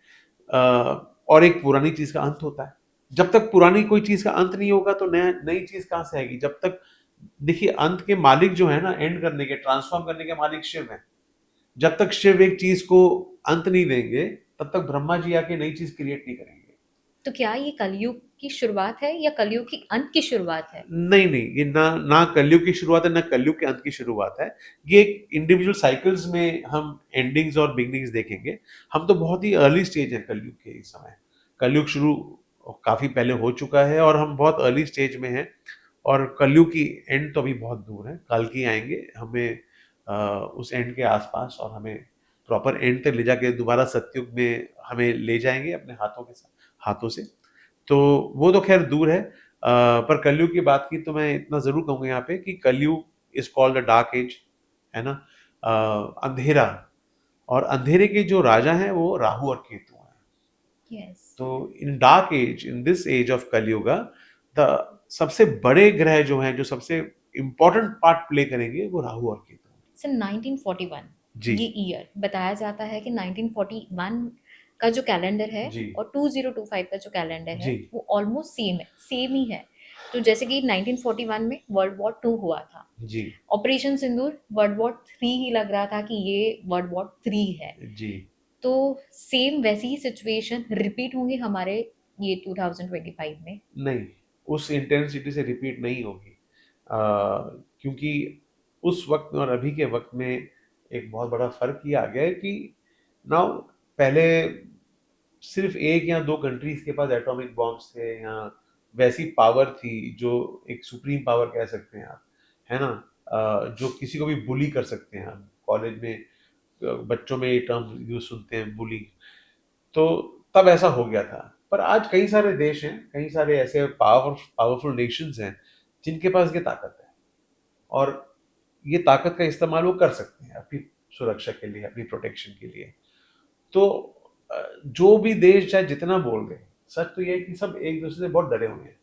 और एक पुरानी चीज का अंत होता है, जब तक पुरानी कोई चीज का अंत नहीं होगा तो नया नई चीज कहां से आएगी। जब तक, देखिए, अंत के मालिक जो है ना, एंड करने के, ट्रांसफॉर्म करने के मालिक शिव है। जब तक शिव एक चीज को अंत नहीं देंगे, तब तक ब्रह्मा जी आके नई चीज क्रिएट नहीं करेंगे। तो क्या ये कलयुग की शुरुआत है या कलयुग की अंत की शुरुआत है? नहीं नहीं, ये ना ना कलयुग की शुरुआत है, ना कलयुग के अंत की शुरुआत है। ये इंडिविजुअल साइकिल्स में हम एंडिंग्स और बिगनिंग्स देखेंगे। हम तो बहुत ही अर्ली स्टेज है कलयुग के इस समय। कलयुग शुरू काफी पहले हो चुका है और हम बहुत अर्ली स्टेज में हैं, और कलयुग की एंड तो अभी बहुत दूर है। कल्कि आएंगे हमें उस एंड के आसपास, और हमें प्रॉपर एंड तक ले जाके दोबारा सतयुग में हमें ले जाएंगे अपने हाथों के साथ, हाथों से। तो वो तो खैर दूर है। पर कलयुग की बात की तो मैं इतना जरूर कहूंगा यहाँ पे कि Kalyug is called the dark age, है ना। अंधेरा, और अंधेरे के जो राजा हैं वो राहु और केतु हैं। यस। तो in dark age, in this age of Kaliyuga, the सबसे बड़े ग्रह जो हैं, जो सबसे इंपॉर्टेंट पार्ट प्ले करेंगे, वो राहु और केतु हैं। सर 1941 जी। ये ईयर बताया जाता है कि 1941 का जो कैलेंडर है जी। और 2025 का जो कैलेंडर है जी। वो ऑलमोस्ट सेम है, सेम ही है। तो जैसे कि 1941 में वर्ल्ड वॉर 2 हुआ था, जी। ऑपरेशन सिंदूर वर्ल्ड वॉर 3 ही लग रहा था कि ये वर्ल्ड वॉर 3 है। जी। तो सेम वैसी ही सिचुएशन रिपीट होंगी हमारे ये 2025 में? नहीं, उस इंटेंसिटी से रिपीट नहीं होगी, क्योंकि उस वक्त और अभी के वक्त में एक बहुत बड़ा फर्क ये आ गया है कि नाउ, पहले सिर्फ एक या दो कंट्रीज के पास एटॉमिक बॉम्ब्स थे, या वैसी पावर थी जो एक सुप्रीम पावर कह सकते हैं आप, है ना। जो किसी को भी बुली कर सकते हैं। हम कॉलेज में बच्चों में ये टर्म यूज सुनते हैं, बुली। तो तब ऐसा हो गया था। पर आज कई सारे देश हैं, कई सारे ऐसे पावरफुल नेशंस हैं जिनके पास ये ताकत है, और ये ताकत का इस्तेमाल वो कर सकते हैं अपनी सुरक्षा के लिए, अपनी प्रोटेक्शन के लिए। तो जो भी देश चाहे जितना बोल रहे, सच तो ये है कि सब एक दूसरे से बहुत डरे हुए हैं,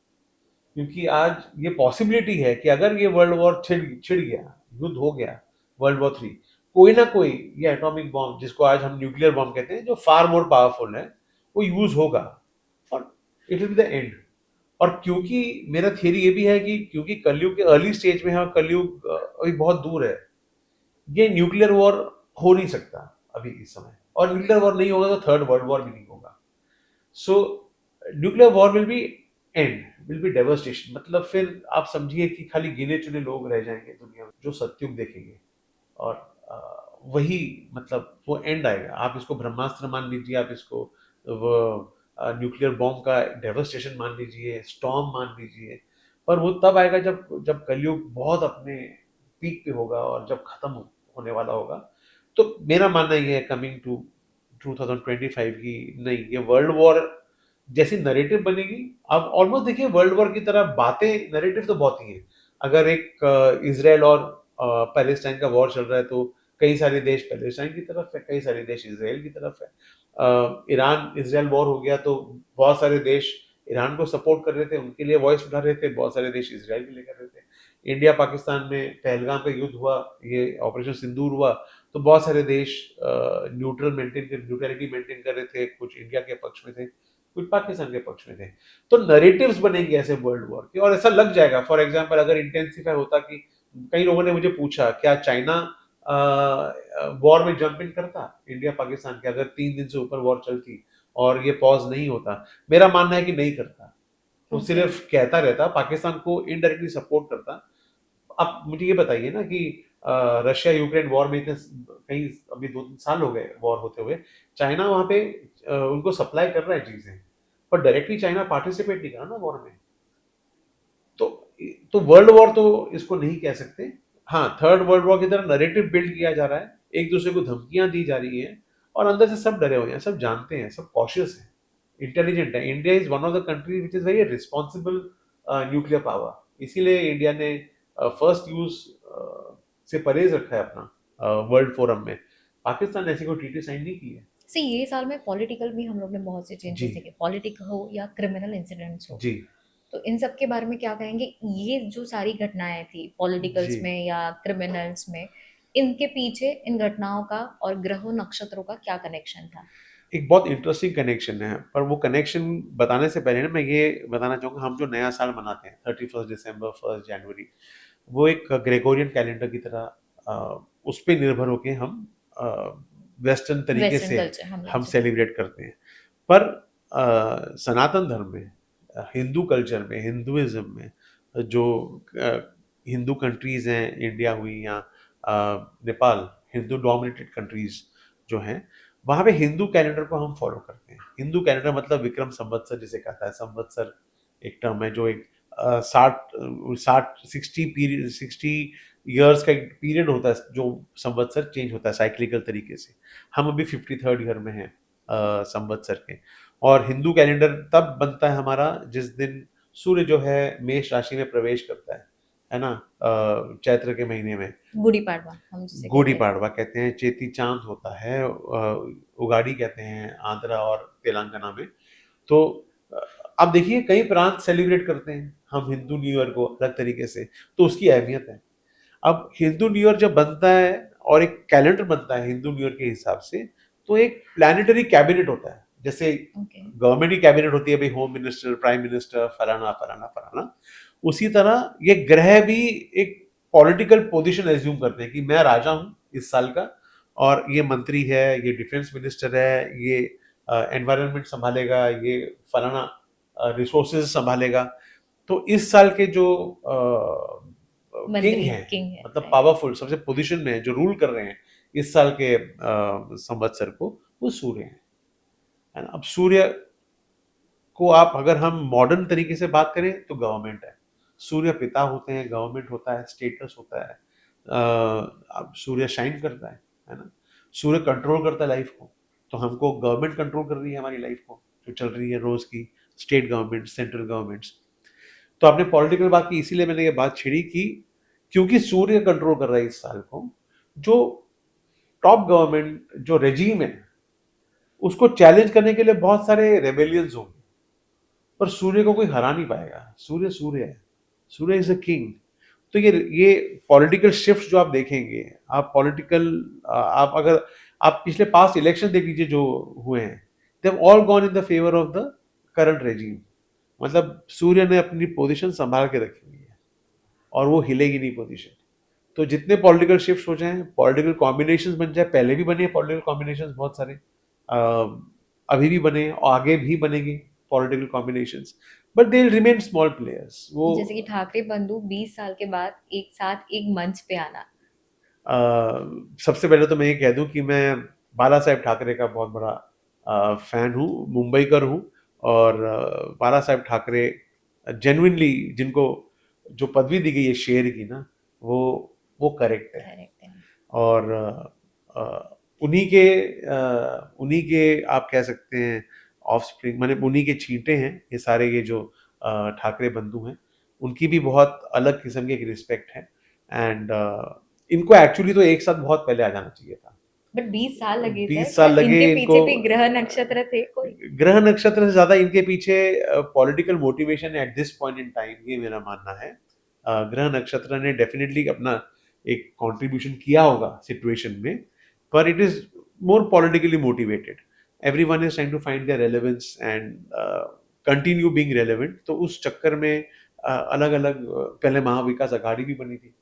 क्योंकि आज ये पॉसिबिलिटी है कि अगर ये वर्ल्ड वॉर छिड़ गया, युद्ध हो गया, वर्ल्ड वॉर 3, कोई ना कोई ये एटॉमिक बॉम्ब, जिसको आज हम न्यूक्लियर बॉम्ब कहते हैं, जो फार मोर पावरफुल है, वो यूज होगा, और it will be the end. और क्योंकि मेरा थियरी ये भी है कि क्योंकि कलयुग के अर्ली स्टेज में है, और कलयुग अभी बहुत दूर है, ये न्यूक्लियर वॉर हो नहीं सकता अभी इस समय, और न्यूक्लियर वॉर नहीं होगा तो थर्ड वर्ल्ड वॉर भी नहीं होगा। सो nuclear war will be and, will be devastation. मतलब फिर आप समझिए कि खाली गिने चुने लोग रह जाएंगे दुनिया में जो सत्युग देखेंगे, और वही, मतलब वो एंड आएगा। आप इसको ब्रह्मास्त्र मान लीजिए, आप इसको वो न्यूक्लियर बॉम्ब का डेवस्टेशन मान लीजिए, स्टॉर्म मान लीजिए, पर वो तब आएगा जब जब कलयुग बहुत अपने पीक पे होगा और जब खत्म होने वाला होगा। तो मेरा मानना ये है कमिंग टू 2025 की, नहीं, ये वर्ल्ड वॉर जैसी नरेटिव बनेगी। अब ऑलमोस्ट देखिए, वर्ल्ड वॉर की तरह बातें, नरेटिव तो बहुत ही है। अगर एक इजराइल और पैलेस्टाइन का वॉर चल रहा है, तो कई सारे देश पैलेस्टाइन की तरफ है, कई सारे देश इसराइल की तरफ है। ईरान इसराइल वॉर हो गया तो बहुत सारे देश ईरान को सपोर्ट कर रहे थे, उनके लिए वॉइस उठा रहे थे, बहुत सारे देश इसराइल के लिए कर रहे थे। इंडिया पाकिस्तान में पहलगाम का युद्ध हुआ, ये ऑपरेशन सिंदूर हुआ, तो बहुत सारे देश न्यूट्रलिटी मेंटेन कर रहे थे, कुछ इंडिया के पक्ष में थे, कुछ पाकिस्तान के पक्ष में थे। तो नरेटिव्स बनेंगे ऐसे वर्ल्ड वॉर के, और ऐसा लग जाएगा। फॉर एग्जाम्पल, अगर इंटेंसिफाई होता कि कई लोगों ने मुझे पूछा क्या चाइना वॉर में जंप इन करता इंडिया पाकिस्तान के, अगर 3 दिन से ऊपर वॉर चलती और ये पॉज नहीं होता। मेरा मानना है कि नहीं करता, वो ओके। सिर्फ कहता रहता, पाकिस्तान को इनडायरेक्टली सपोर्ट करता। अब मुझे ये बताइए ना कि रशिया यूक्रेन वॉर में इतने कई अभी 2-3 साल हो गए वॉर होते हुए, चाइना वहां पे उनको सप्लाई कर रहा है चीजें, पर डायरेक्टली चाइना पार्टिसिपेट नहीं कर रहा ना वॉर में। तो वर्ल्ड वॉर तो इसको नहीं कह सकते। हाँ, थर्ड वर्ल्ड वॉर की तरह नरेटिव बिल्ड किया जा रहा है, एक दूसरे को धमकियां दी जा रही हैं, और अंदर से सब डरे हुए हैं, सब जानते हैं, सब कॉशियस हैं, इंटेलिजेंट है। India is one of the country which is very responsible nuclear power, इसीलिए इंडिया ने फर्स्ट यूज से परहेज रखा है अपना वर्ल्ड फोरम में। पाकिस्तान ने ऐसी कोई ट्रीटी साइन नहीं की है। सी ये साल में पॉलिटिकल भी हम लोग ने बहुत से चेंजेस जी। देखे, पॉलिटिक हो या क्रिमिनल इंसिडेंट्स हो, जी। तो इन सब के बारे में क्या कहेंगे? ये जो सारी घटनाएं थी पॉलिटिकल्स जी। में या क्रिमिनल्स में, इनके पीछे इन घटनाओं का और ग्रहों नक्षत्रों का क्या कनेक्शन था? एक बहुत इंटरेस्टिंग कनेक्शन है, पर वो कनेक्शन बताने से पहले ना मैं ये बताना चाहूँगा, हम जो नया साल मनाते हैं 31 दिसंबर, 1 जनवरी, वो एक ग्रेगोरियन कैलेंडर की तरह उस पे निर्भर होके हम वेस्टर्न तरीके वेस्टर्न से कल्चर हम लोग हम से। सेलिब्रेट करते हैं। पर सनातन धर्म में, हिंदू कल्चर में, हिंदुइज्म में जो हिंदू कंट्रीज हैं, इंडिया हुई या नेपाल, हिंदू डोमिनेटेड कंट्रीज जो हैं, वहाँ पे हिंदू कैलेंडर को हम फॉलो करते हैं। हिंदू कैलेंडर मतलब विक्रम संवत्सर जिसे कहता है। संवत्सर एक टर्म है जो एक 60 ईयर्स का एक पीरियड होता है, जो संवत्सर चेंज होता है साइक्लिकल तरीके से। हम अभी 53rd ईयर में हैं संवत्सर के, और हिंदू कैलेंडर तब बनता है हमारा जिस दिन सूर्य जो है मेष राशि में प्रवेश करता है ना, चैत्र के महीने में। गुड़ी पाड़वा हम जिसे गुड़ी कहते हैं। पाड़वा कहते हैं, चेती चांद होता है, उगाड़ी कहते हैं आंध्रा और तेलंगाना में। तो अब देखिए कई प्रांत सेलिब्रेट करते हैं हम हिंदू न्यू ईयर को अलग तरीके से, तो उसकी अहमियत है। अब हिंदू न्यू ईयर जब बनता है और एक कैलेंडर बनता है हिंदू न्यू ईयर के हिसाब से, तो एक प्लानिटरी कैबिनेट होता है। जैसे ओके। गवर्नमेंट की कैबिनेट होती है भाई, होम मिनिस्टर, प्राइम मिनिस्टर, फलाना फलाना फलाना, उसी तरह ये ग्रह भी एक पॉलिटिकल पोजीशन एज्यूम करते हैं कि मैं राजा हूं इस साल का, और ये मंत्री है, ये डिफेंस मिनिस्टर है, ये एनवायरनमेंट संभालेगा, ये फलाना रिसोर्सेज संभालेगा। तो इस साल के जो किंग मंत्री हैं, किंग है, मतलब राइट। पावरफुल सबसे पोजीशन में है, जो रूल कर रहे हैं इस साल के संवत्सर को, वो सूर्य है ना। अब सूर्य को आप अगर हम मॉडर्न तरीके से बात करें तो गवर्नमेंट है। सूर्य पिता होते हैं, गवर्नमेंट होता है, स्टेटस होता है। अब सूर्य शाइन करता है ना। सूर्य कंट्रोल करता है लाइफ को, तो हमको गवर्नमेंट कंट्रोल कर रही है हमारी लाइफ को, जो चल रही है रोज की, स्टेट गवर्नमेंट, सेंट्रल गवर्नमेंट्स। तो आपने पॉलिटिकल बात की, इसीलिए मैंने ये बात छिड़ी कि क्योंकि सूर्य कंट्रोल कर रहा है इस साल को, जो टॉप गवर्नमेंट जो रेजीम है उसको चैलेंज करने के लिए बहुत सारे रेबेलियंस होंगे, पर सूर्य को कोई हरा नहीं पाएगा। सूर्य सूर्य है, सूर्य इज अ किंग। तो ये पॉलिटिकल शिफ्ट जो आप देखेंगे, आप पॉलिटिकल, आप अगर आप पिछले पास्ट इलेक्शन देख लीजिए जो हुए हैं, they have all gone in the favour of the current regime. मतलब सूर्य ने अपनी पोजीशन संभाल के रखी हुई है और वो हिलेगी नहीं पोजीशन। तो जितने पॉलिटिकल शिफ्ट हो जाएं, पॉलिटिकल कॉम्बिनेशंस बन जाए, पहले भी बने पॉलिटिकल कॉम्बिनेशंस बहुत सारे, अभी भी बने और आगे भी बनेंगे political combinations, but they will remain small players. वो जैसे कि ठाकरे बंधु 20 साल के बाद एक साथ एक मंच पे आना। सबसे पहले तो मैं ये कह दूं कि मैं बाला साहेब ठाकरे का बहुत बड़ा फैन हूँ, मुंबईकर हूँ, और बाला साहेब ठाकरे जेन्युइनली, जिनको जो पदवी दी गई है शेर की ना, वो करेक्ट है। करेक्ट है। और उन्हीं के आप कह सकते हैं ऑफस्प्रिंग, माने उन्हीं के छींटे हैं ये सारे, ये जो ठाकरे बंधु हैं, उनकी भी बहुत अलग किस्म की एक रिस्पेक्ट है। एंड इनको एक्चुअली तो एक साथ बहुत पहले आ जाना चाहिए था। बट 20 साल लगे सर, 20 साल क्या लगे इनके इनको। पीछे भी ग्रह नक्षत्र थे कोई? ग्रह नक्षत्र से ज्यादा इनके पीछे पॉलिटिकल मोटिवेशन है at this point in time, ये मेरा मानना है। ग्रह नक्षत्र ने डेफिनेटली अपना एक कंट्रीब्यूशन किया होगा सिचुएशन में, but it is more politically motivated. Everyone is trying to find their relevance and continue being relevant. तो उस चक्कर में अलग अलग पहले महाविकास अघाड़ी भी बनी थी,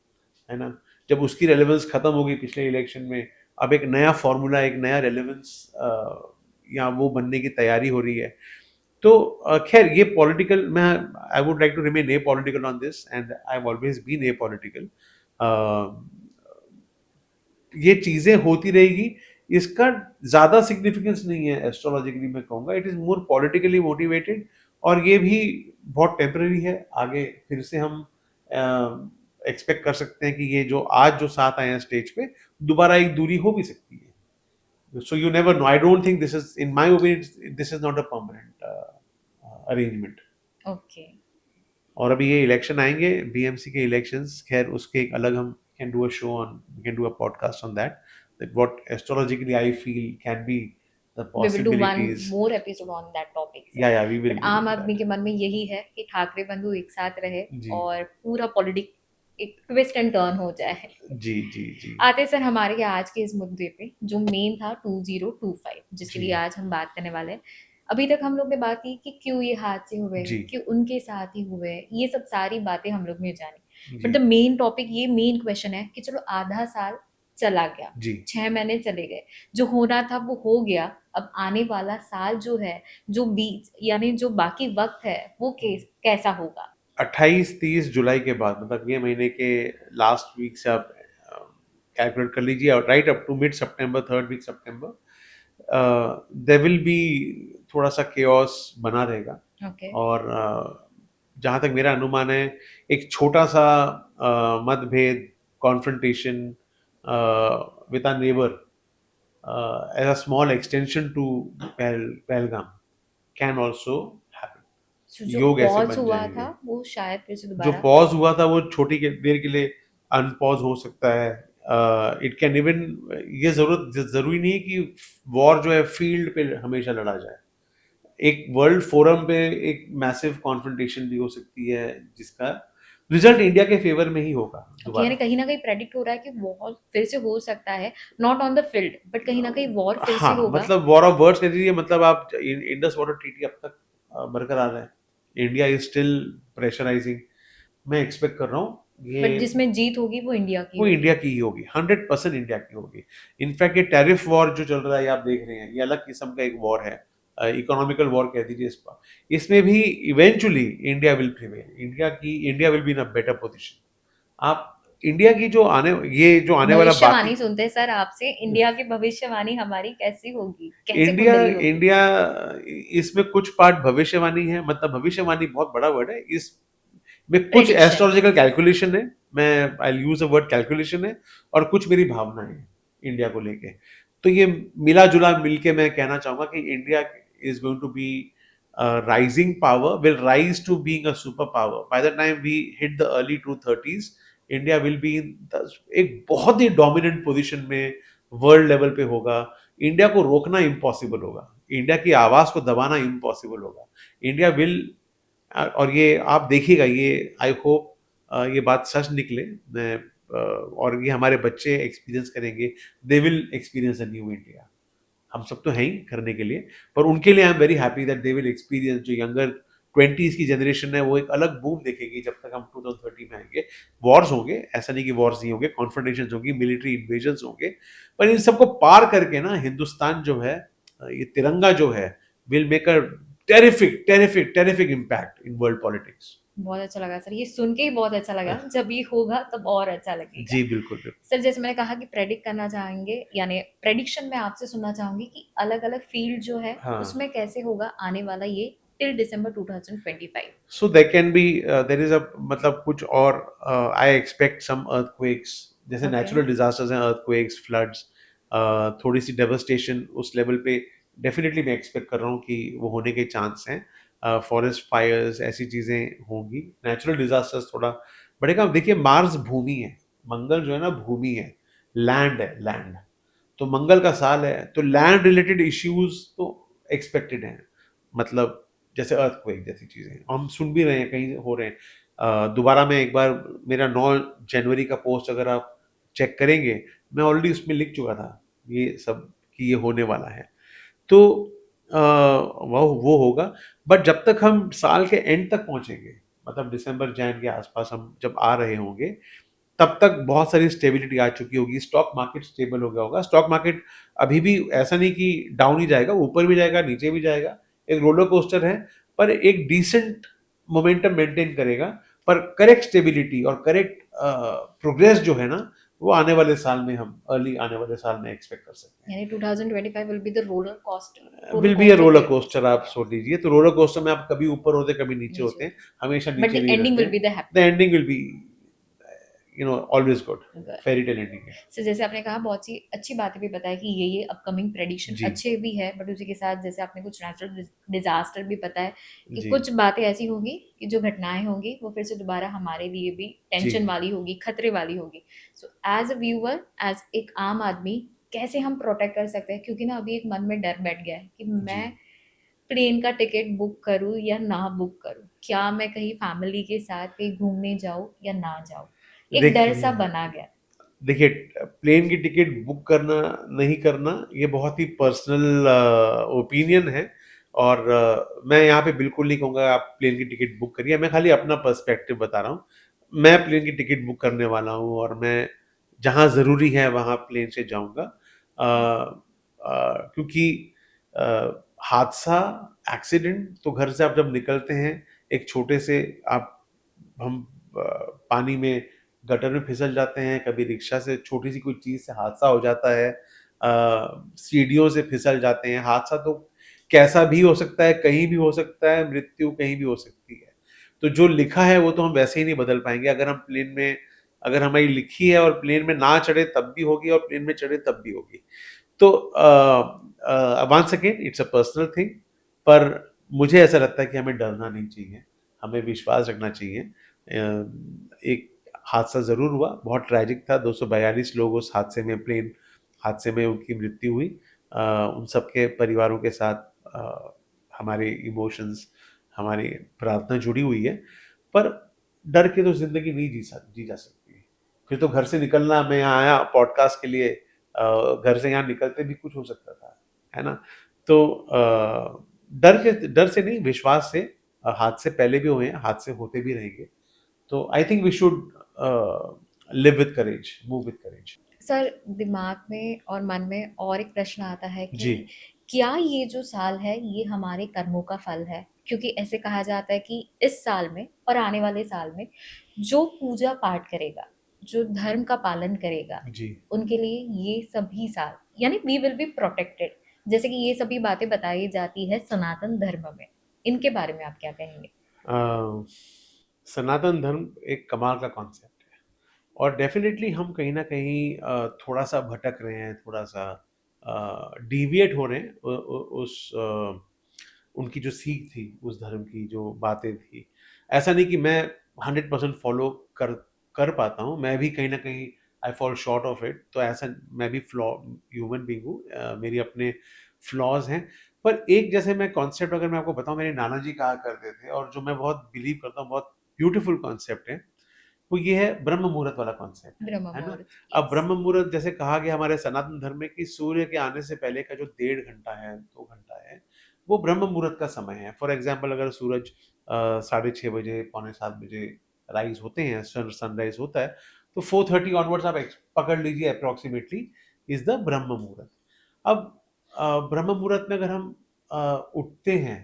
है ना? जब उसकी रेलेवेंस खत्म हो गई पिछले इलेक्शन में, अब एक नया फॉर्मूला, एक नया रेलेवेंस या वो बनने की तैयारी हो रही है. तो खैर ये पॉलिटिकल, मैं I would like to remain apolitical on this, and I have always been apolitical. ये चीजें होती रहेगी. इसका ज्यादा सिग्निफिकेंस नहीं है एस्ट्रोलॉजिकली, मैं कहूंगा it is more politically motivated. और ये भी बहुत टेम्पररी है. आगे फिर से हम एक्सपेक्ट कर सकते हैं कि ये जो आज जो साथ आए हैं स्टेज पे, दोबारा एक दूरी हो भी सकती है. So you never know. I don't think this is, in my opinion, this is not a permanent arrangement. Okay. और अभी ये इलेक्शन आएंगे, बीएमसी के इलेक्शंस, खैर उसके एक अलग हम can do a show on, we can do a podcast on that, that what astrologically I feel can be the We will do one possibilities. more episode on that topic. Yeah, we will. But आम आदमी के मन में यही है कि ठाकरे बंधु एक साथ रहे जी. और पूरा पॉलिटिक एक ट्विस्ट एंड टर्न हो जाए. जी जी जी. आते सर हमारे आज के इस मुद्दे पे जो मेन था 2025, जिसके जी. लिए आज हम बात करने वाले हैं. अभी तक हम लोग ने बात की कि क्यों ये हादसे हुए, जी. क्यों उनके साथ ही हुए, ये सब सारी बातें हम लोग ने जानी. जी. बट द मेन टॉपिक, ये मेन क्वेश्चन है कि चलो आधा साल चला गया, जी. 6 महीने चले गए, जो होना था वो हो गया. अब आने वाला साल जो है, जो बीच यानी जो बाकी वक्त है, वो कैसा होगा? 28-30 जुलाई के बाद, मतलब ये महीने के लास्ट वीक से आप कैलकुलेट कर लीजिए, और right up to mid September, third week September, there will be थोड़ा सा केओस बना रहेगा. ओके. और जहाँ तक मेरा अनुमान है, एक छोटा सा मतभेद, confrontation with our neighbour as a small extension to Pahalgam can also happen. So, जो योग ऐसे पॉज बन हुआ जाएंगे. था वो शायद फिर से जो दोबारा पॉज हुआ था वो छोटी देर के लिए अनपॉज हो सकता है. इट कैन इवन, ये जरूरी नहीं है कि वॉर जो है फील्ड पे हमेशा लड़ा जाए. एक वर्ल्ड फोरम पे एक मैसिव कॉन्फ्रंटेशन भी हो सकती है, जिसका रिजल्ट इंडिया के फेवर में ही होगा यानी दोबारा. कहीं ना कहीं प्रेडिक्ट हो रहा है कि वॉर फिर से हो सकता है, not on the field but कहीं ना कहीं वॉर फिर से हाँ, होगा. मतलब वॉर ऑफ वर्ड्स कह दीजिए. मतलब आप इंडस वाटर ट्रीटी अब तक बरकरार है. India is still pressurising. मैं एक्सपेक्ट कर रहा हूँ बट ये, जिसमें जीत होगी वो इंडिया की वो होगी. इंडिया की ही होगी. 100% इंडिया की होगी. इनफैक्ट ये टैरिफ वॉर जो चल रहा है, ये आप देख रहे हैं, ये अलग किस्म का एक वॉर है, इकोनॉमिकल वॉर कह दीजिए इसका. इसमें भी eventually India will prevail. India will be in a better position. आप इंडिया की जो आने वाला भविष्यवाणी बाकी, सुनते हैं सर आपसे, इंडिया की भविष्यवाणी हमारी कैसी होगी, कैसे इंडिया कुंडली होगी? इंडिया इसमें कुछ पार्ट भविष्यवाणी है. मतलब भविष्यवाणी बहुत बड़ा वर्ड है, इसमें कुछ Prediction. एस्ट्रोलॉजिकल कैलकुलेशन है. मैं आई यूज अ वर्ड कैलकुलेशन है, और कुछ मेरी भावनाएं हैं इंडिया को लेके. तो ये मिला जुला मिलके मैं कहना चाहूंगा कि India is going to be rising power, will rise to being a super power. By the time we hit the early 2030s, India will be in एक बहुत ही डोमिनेंट पोजीशन में वर्ल्ड लेवल पे होगा. इंडिया को रोकना impossible होगा. India की आवाज को दबाना इम्पॉसिबल होगा. इंडिया विल, और ये आप देखिएगा, ये आई होप ये बात सच निकले. मैं और ये हमारे बच्चे एक्सपीरियंस करेंगे. They will experience a new India. हम सब तो हैं ही करने के लिए, पर उनके लिए I am very happy that they will experience. जो यंगर 20s की जनरेशन है, वो एक अलग बूम देखेगी जब तक हम 2030 में आएंगे. वॉर्स होंगे, ऐसा नहीं कि वॉर्स नहीं होंगे, कॉन्फ्रंटेशंस होंगी, मिलिट्री इन्वेजन्स होंगे, पर इन सबको पार करके ना हिंदुस्तान जो है, ये तिरंगा जो है, will make a terrific impact in world politics. बहुत अच्छा लगा सर, ये सुन के ही बहुत अच्छा लगा. जब ये होगा तब और अच्छा लगेगा. जी बिल्कुल बिल्कुल. सर जैसे मैंने कहा कि प्रेडिक्ट करना चाहेंगे, यानी प्रेडिक्शन में आपसे सुनना चाहूंगी कि अलग अलग फील्ड जो है हाँ. उसमें कैसे होगा आने वाला ये till December 2025. So there can be there is a, मतलब कुछ और I expect some earthquakes, जैसे Okay. natural disasters हैं, earthquakes, floods, थोड़ी सी devastation उस लेवल पे डेफिनेटली मैं एक्सपेक्ट कर रहा हूँ कि वो होने के चांस हैं. फॉरेस्ट फायर्स, ऐसी चीज़ें होंगी. नेचुरल डिजास्टर्स थोड़ा बढ़ेगा. देखिए, मार्स भूमि है, मंगल जो है ना भूमि है, लैंड है, लैंड. तो मंगल का साल है, तो लैंड रिलेटेड इश्यूज तो एक्सपेक्टेड हैं. मतलब जैसे अर्थक्वेक जैसी चीजें हम सुन भी रहे हैं, कहीं हो रहे हैं. दोबारा मैं एक बार, मेरा 9 जनवरी का पोस्ट अगर आप चेक करेंगे, मैं ऑलरेडी उसमें लिख चुका था. ये सब कि ये होने वाला है। तो वो होगा, बट जब तक हम साल के एंड तक पहुंचेंगे, मतलब दिसंबर जैन के आसपास हम जब आ रहे होंगे, तब तक बहुत सारी स्टेबिलिटी आ चुकी होगी, स्टॉक मार्केट स्टेबल हो गया होगा। स्टॉक मार्केट अभी भी ऐसा नहीं कि डाउन ही जाएगा, ऊपर भी जाएगा, नीचे भी जाएगा, एक रोलर कोस्टर है, पर एक डिसेंट मोमेंटम मेंटेन करेगा। पर करेक्ट स्टेबिलिटी और करेक्ट प्रोग्रेस जो है ना, वो आने वाले साल में, हम अर्ली आने वाले साल में एक्सपेक्ट कर सकते यानी 2025 विल बी द हैं। Will be a roller phase, coaster, आप सोच लीजिए। तो रोलर कोस्टर में आप कभी ऊपर होते, कभी नीचे नीचे, होते हैं, हमेशा बट नीचे द नहीं एंडिंग रहते विल हैं। Be the the ending will be always good, happy. Fairy tale ending है। सो जैसे आपने कहा, बहुत सी अच्छी बातें भी बताई कि ये अपकमिंग प्रेडिक्शन जी अच्छे भी है, बट उसी के साथ जैसे आपने कुछ नेचुरल डिजास्टर भी पता है कि जी कुछ बातें ऐसी होंगी कि जो घटनाएं होंगी वो फिर से दोबारा हमारे लिए भी जी टेंशन वाली होगी, खतरे वाली होगी। So as a viewer, as एक आम आदमी, कैसे हम प्रोटेक्ट कर सकते हैं? क्योंकि ना अभी एक मन में डर बैठ गया है कि जी मैं प्लेन का टिकट बुक करूं या ना बुक करूं, क्या मैं कहीं फैमिली के साथ कहीं घूमने जाऊं या ना जाऊं, एक डर सा देखिए बना गया। देखिए प्लेन की टिकट बुक करना नहीं करना, ये बहुत ही पर्सनल ओपिनियन है। और मैं यहाँ पे बिल्कुल नहीं कहूँगा आप प्लेन की टिकट बुक करिए, मैं खाली अपना पर्सपेक्टिव बता रहा हूँ। मैं प्लेन की टिकट बुक करने वाला हूँ, और मैं जहाँ ज़रूरी है वहाँ प्लेन से जाऊँगा। क्योंकि हादसा, एक्सीडेंट तो घर से आप जब निकलते हैं, एक छोटे से आप हम पानी में, गटर में फिसल जाते हैं, कभी रिक्शा से छोटी सी कोई चीज से हादसा हो जाता है, सीढ़ियों से फिसल जाते हैं। हादसा तो कैसा भी हो सकता है, कहीं भी हो सकता है, मृत्यु कहीं भी हो सकती है। तो जो लिखा है वो तो हम वैसे ही नहीं बदल पाएंगे। अगर हम प्लेन में, अगर हमारी लिखी है और प्लेन में ना चढ़े तब भी होगी, और प्लेन में चढ़े तब भी होगी। तो once again it's a personal thing, पर मुझे ऐसा लगता है कि हमें डरना नहीं चाहिए, हमें विश्वास रखना चाहिए। एक हादसा ज़रूर हुआ, बहुत ट्रेजिक था, 242 लोग उस हादसे में, प्लेन हादसे में उनकी मृत्यु हुई। उन सबके परिवारों के साथ हमारे इमोशंस, हमारी प्रार्थना जुड़ी हुई है। पर डर के तो ज़िंदगी नहीं जी जा सकती। फिर तो घर से निकलना, मैं यहाँ आया पॉडकास्ट के लिए, घर से यहाँ निकलते भी कुछ हो सकता था, है ना? तो डर से नहीं, विश्वास से। हादसे पहले भी हुए हैं, हादसे होते भी रहेंगे। तो I think we should live with courage, move with courage. Sir, दिमाग में और मन में और एक प्रश्न आता है जी कि क्या ये जो साल है ये हमारे कर्मों का फल है? क्योंकि ऐसे कहा जाता है कि इस साल में और आने वाले साल में जो पूजा पाठ करेगा, जो धर्म का पालन करेगा, जी उनके लिए ये सभी साल, यानी वी विल बी प्रोटेक्टेड। जैसे कि ये सभी बातें बताई जाती है सनातन धर्म में, इनके बारे में आप क्या कहेंगे? अ, सनातन धर्म एक कमाल का कॉन्सेप्ट है, और डेफिनेटली हम कहीं ना कहीं थोड़ा सा भटक रहे हैं, थोड़ा सा डिविएट हो रहे हैं उस उनकी जो सीख थी, उस धर्म की जो बातें थी। ऐसा नहीं कि मैं 100% फॉलो कर कर पाता हूँ, मैं भी कहीं ना कहीं I fall short of it. तो ऐसा, मैं भी फ्लॉ ह्यूमन बीइंग हूँ, मेरी अपने फ्लॉज हैं। पर एक, जैसे मैं कॉन्सेप्ट अगर मैं आपको बताऊं, मेरे नाना जी कहा करते थे, और जो मैं बहुत बिलीव करता हूँ, बहुत ब्यूटीफुल कॉन्सेप्ट है, वो ये है ब्रह्म मुहूर्त वाला कॉन्सेप्ट, ब्रह्म है ना? मुहूर्त, अब यस। ब्रह्म मुहूर्त जैसे कहा गया हमारे सनातन धर्म में कि सूर्य के आने से पहले का जो 1.5 घंटा है, 2 घंटा है, वो ब्रह्म मुहूर्त का समय है। फॉर एग्जाम्पल, अगर सूरज 6:30 बजे, पौने 7 बजे राइज होते हैं, सनराइज होता है, तो 4:30 ऑनवर्ड्स आप पकड़ लीजिए अप्रोक्सीमेटली, इज द ब्रह्म मुहूर्त। अब ब्रह्म मुहूर्त में अगर हम उठते हैं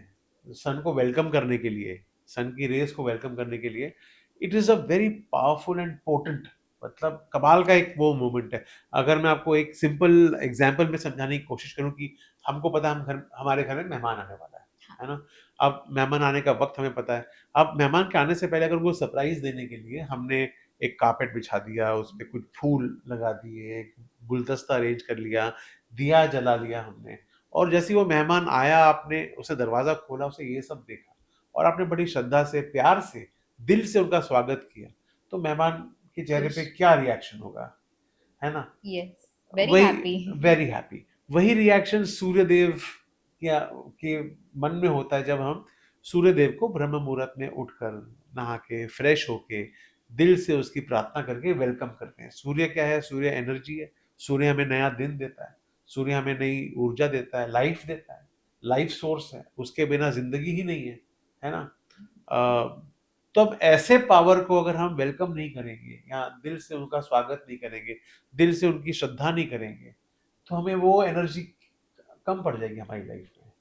सन को वेलकम करने के लिए, सन की रेस को वेलकम करने के लिए, it is a very powerful and potent, मतलब कमाल का एक वो मोमेंट है। अगर मैं आपको एक सिंपल एग्जांपल में समझाने की कोशिश करूं कि हमको पता है हमारे घर में मेहमान आने वाला है ना? अब मेहमान आने का वक्त हमें पता है। अब मेहमान के आने से पहले अगर उनको सरप्राइज देने के लिए हमने एक कारपेट बिछा दिया, उस पे कुछ फूल लगा दिए, एक गुलदस्ता अरेंज कर लिया, दिया जला लिया हमने, और जैसे ही वो मेहमान आया, आपने उसे दरवाज़ा खोला, उसे ये सब देखा, और आपने बड़ी श्रद्धा से, प्यार से, दिल से उनका स्वागत किया, तो मेहमान के चेहरे खुश, पे क्या रिएक्शन होगा, है ना? यस, वेरी वही, हैप्पी। Very happy. वही रिएक्शन सूर्यदेव क्या के मन में होता है जब हम सूर्यदेव को ब्रह्म मुहूर्त में उठकर, नहा के, फ्रेश होके, दिल से उसकी प्रार्थना करके वेलकम करते हैं। सूर्य क्या है? सूर्य एनर्जी है। सूर्य हमें नया दिन देता है। सूर्य हमें नई ऊर्जा देता है, लाइफ देता है, लाइफ सोर्स है, उसके बिना जिंदगी ही नहीं है ना? तो अब ऐसे पावर को अगर हम वेलकम नहीं करेंगे या दिल से उनका स्वागत नहीं करेंगे, दिल से उनकी श्रद्धा नहीं करेंगे, तो हमें वो एनर्जी कम पड़ जाएगी हमारी लाइफ में।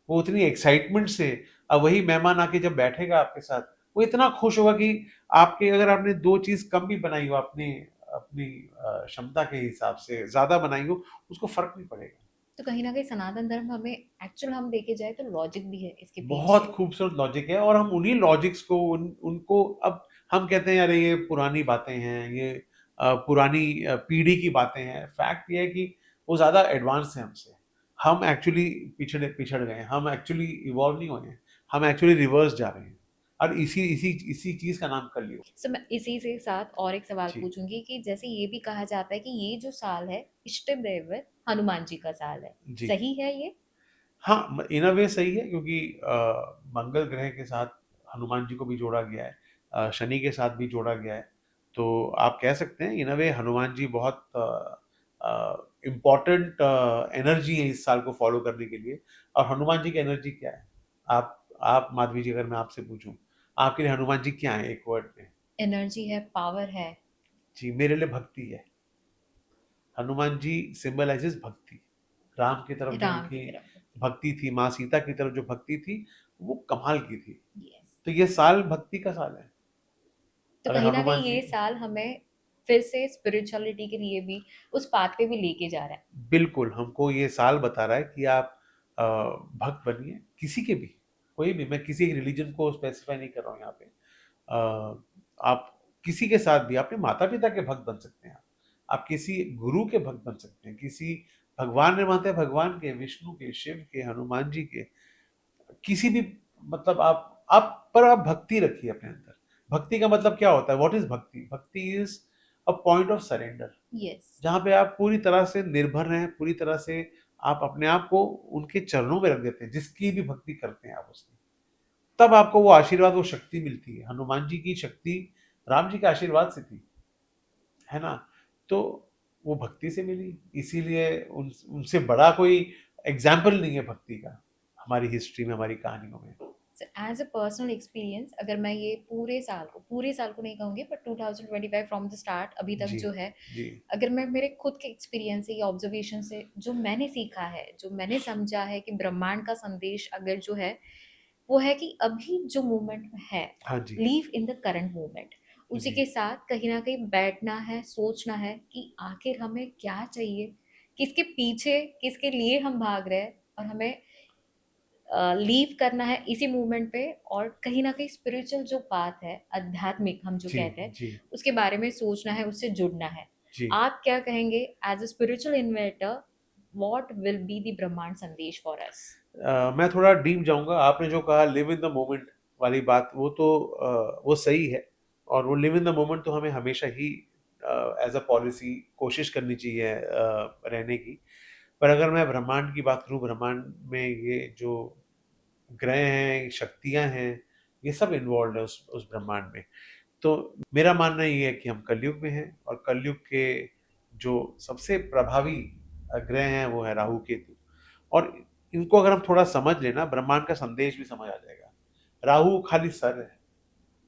वो उतनी एक्साइटमेंट से, अब वही मेहमान आके जब बैठेगा आपके साथ, वो इतना खुश होगा कि आपके, अगर आपने 2 चीज़ कम भी बनाई हो अपनी अपनी क्षमता के हिसाब से, ज़्यादा बनाई हो, उसको फ़र्क नहीं पड़ेगा। तो कहीं न कहीं सनातन धर्म हमें एक्चुअल हम देखे जाए तो लॉजिक भी है इसके बहुत पीछे। खूबसूरत लॉजिक है और हम उन्हीं लॉजिक्स को उनको अब हम कहते हैं अरे ये पुरानी बातें हैं, ये पुरानी पीढ़ी की बातें हैं। फैक्ट ये है कि वो ज़्यादा एडवांस हैं हमसे। हम एक्चुअली पिछड़ गए हैं, हम एक्चुअली इवॉल्व नहीं हुए हैं, हम एक्चुअली रिवर्स जा रहे हैं और इसी इसी इसी चीज़ का नाम कलयुग। सो मैं इसी से साथ और एक सवाल जी, पूछूंगी कि जैसे ये भी कहा जाता है कि ये जो साल है इष्ट देव हनुमान जी का साल है, जी। सही है ये? हाँ, इन अ वे सही है क्योंकि मंगल ग्रह के साथ हनुमान जी को भी जोड़ा गया है, शनि के साथ भी जोड़ा गया है। तो आप कह सकते हैं इन अ वे हनुमान जी बहुत इम्पोर्टेंट एनर्जी है इस साल को फॉलो करने के लिए। और हनुमान जी की एनर्जी क्या है? आप माधवी जी, अगर मैं आपसे पूछूं, आपके लिए हनुमान जी क्या है एक वर्ड में? एनर्जी है, पावर है। जी, मेरे लिए भक्ति है। हनुमान जी सिंबलाइजेस भक्ति। राम की तरफ जो राम की उनकी तरफ। भक्ति थी, माँ सीता की तरफ जो भक्ति थी, वो कमाल की थी। यस। तो ये साल भक्ति का साल है। तो अगर कहीं ना हनुमान कहीं जी, ये साल हमें फिर से स्पिरिचुअलिटी के लिए भी उस पाथ पे भी लेके जा रहा है। बिल्कुल हमको ये साल बता रहा है कि आप भक्त बनिए, किसी के भी, कोई भी, मैं किसी रिलीजन को स्पेसिफाई नहीं कर रहा हूँ यहाँ पे। आप किसी के साथ भी अपने माता-पिता के भक्त बन सकते हैं आप। आप किसी गुरु के भक्त बन सकते हैं, किसी भगवान में मानते हैं भगवान के, विष्णु के, शिव के, हनुमान जी के, किसी भी, मतलब आप भक्ति रखिए अपने अंदर। भक्ति का मतलब क्या होता है? व्हाट इज़ भक्ति? भक्ति is a point of surrender, yes. जहाँ पे आप पूरी तरह से निर्भर हैं, पूरी तरह से आप अपने आप को उनके चरणों में रख देते हैं, जिसकी भी भक्ति करते हैं आप उसकी। तब आपको वो आशीर्वाद, वो शक्ति मिलती है। हनुमान जी की शक्ति राम जी के आशीर्वाद से थी, है ना? तो वो भक्ति से मिली, इसीलिए उनसे बड़ा कोई एग्ज़ाम्पल नहीं है भक्ति का, हमारी हिस्ट्री में, हमारी कहानियों में। एज अ पर्सनल एक्सपीरियंस अगर मैं ये पूरे साल को नहीं कहूँगी बट 2025 फ्रॉम द स्टार्ट अभी तक जी, जो है, जी, अगर मैं मेरे खुद के एक्सपीरियंस से या ऑब्जर्वेशन से जो मैंने सीखा है, जो मैंने समझा है कि ब्रह्मांड का संदेश अगर जो है वो है कि अभी जो मोमेंट में है, हाँ जी, live in the current moment. उसी जी, के साथ कहीं ना कहीं बैठना है, सोचना है कि आखिर हमें क्या चाहिए, किसके पीछे किसके लिए हम भाग रहे हैं, और हमें लीव करना है इसी मूवमेंट पे। और कहीं ना कहीं स्पिरिचुअल जो पाथ है, आध्यात्मिक हम जो जी, कहते हैं, जी, उसके बारे में सोचना है, उससे जुड़ना है। जी। आप क्या कहेंगे as a spiritual inventor, what will be the ब्रह्मांड संदेश फॉर अस? मैं थोड़ा डीप जाऊँगा। आपने जो कहा लिव इन द मोमेंट वाली बात, वो तो वो सही है और वो लिव इन द मोमेंट तो हमें हमेशा ही एज़ अ पॉलिसी कोशिश करनी चाहिए रहने की। पर अगर मैं ब्रह्मांड की बात करूँ, ब्रह्मांड में ये जो ग्रह हैं, शक्तियाँ हैं, ये सब इन्वॉल्व्ड है उस ब्रह्मांड में। तो मेरा मानना ये है कि हम कलयुग में हैं और कलयुग के जो सबसे प्रभावी ग्रह हैं वो है राहु केतु। और इनको अगर हम थोड़ा समझ लें ना, ब्रह्मांड का संदेश भी समझ आ जाएगा। राहु खाली सर है,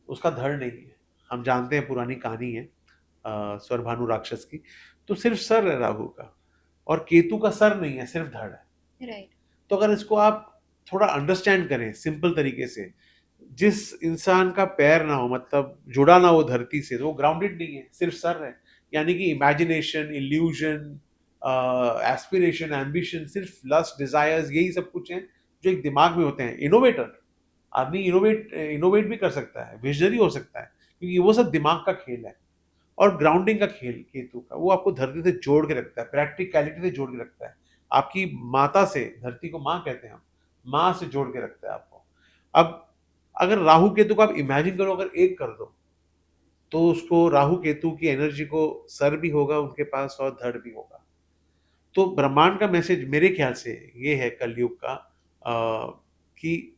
उसका धड़ नहीं है। हम जानते हैं, पुरानी कहानी है स्वरभानु राक्षस की, तो सिर्फ सर है राहु का और केतु का सर नहीं है, सिर्फ धड़ है। राइट। तो अगर इसको आप थोड़ा अंडरस्टैंड करें सिंपल तरीके से, जिस इंसान का पैर ना हो, मतलब जुड़ा ना हो धरती से, तो वो ग्राउंडेड नहीं है, सिर्फ सर है। यानी कि इमेजिनेशन, इल्यूजन, एस्पिरेशन, एम्बिशन, सिर्फ लस्ट, डिजायर्स, यही सब कुछ है जो एक दिमाग में होते हैं। इनोवेटर आदमी इनोवेट इनोवेट भी कर सकता है, विजनरी हो सकता है, क्योंकि वो सब दिमाग का खेल है। और ग्राउंडिंग का खेल केतु का, वो आपको धरती से जोड़ के रखता है, प्रैक्टिकलिटी से जोड़ के रखता है। आपकी माता से, धरती को माँ कहते हैं हम, माँ से जोड़ के रखता है आपको। अब अगर राहु केतु को आप इमेजिन करो, अगर एक कर दो, तो उसको राहु केतु की एनर्जी को सर भी होगा उनके पास और धड़ भी होगा। तो ब्रह्मांड का मैसेज मेरे ख्याल से ये है कलयुग का, कि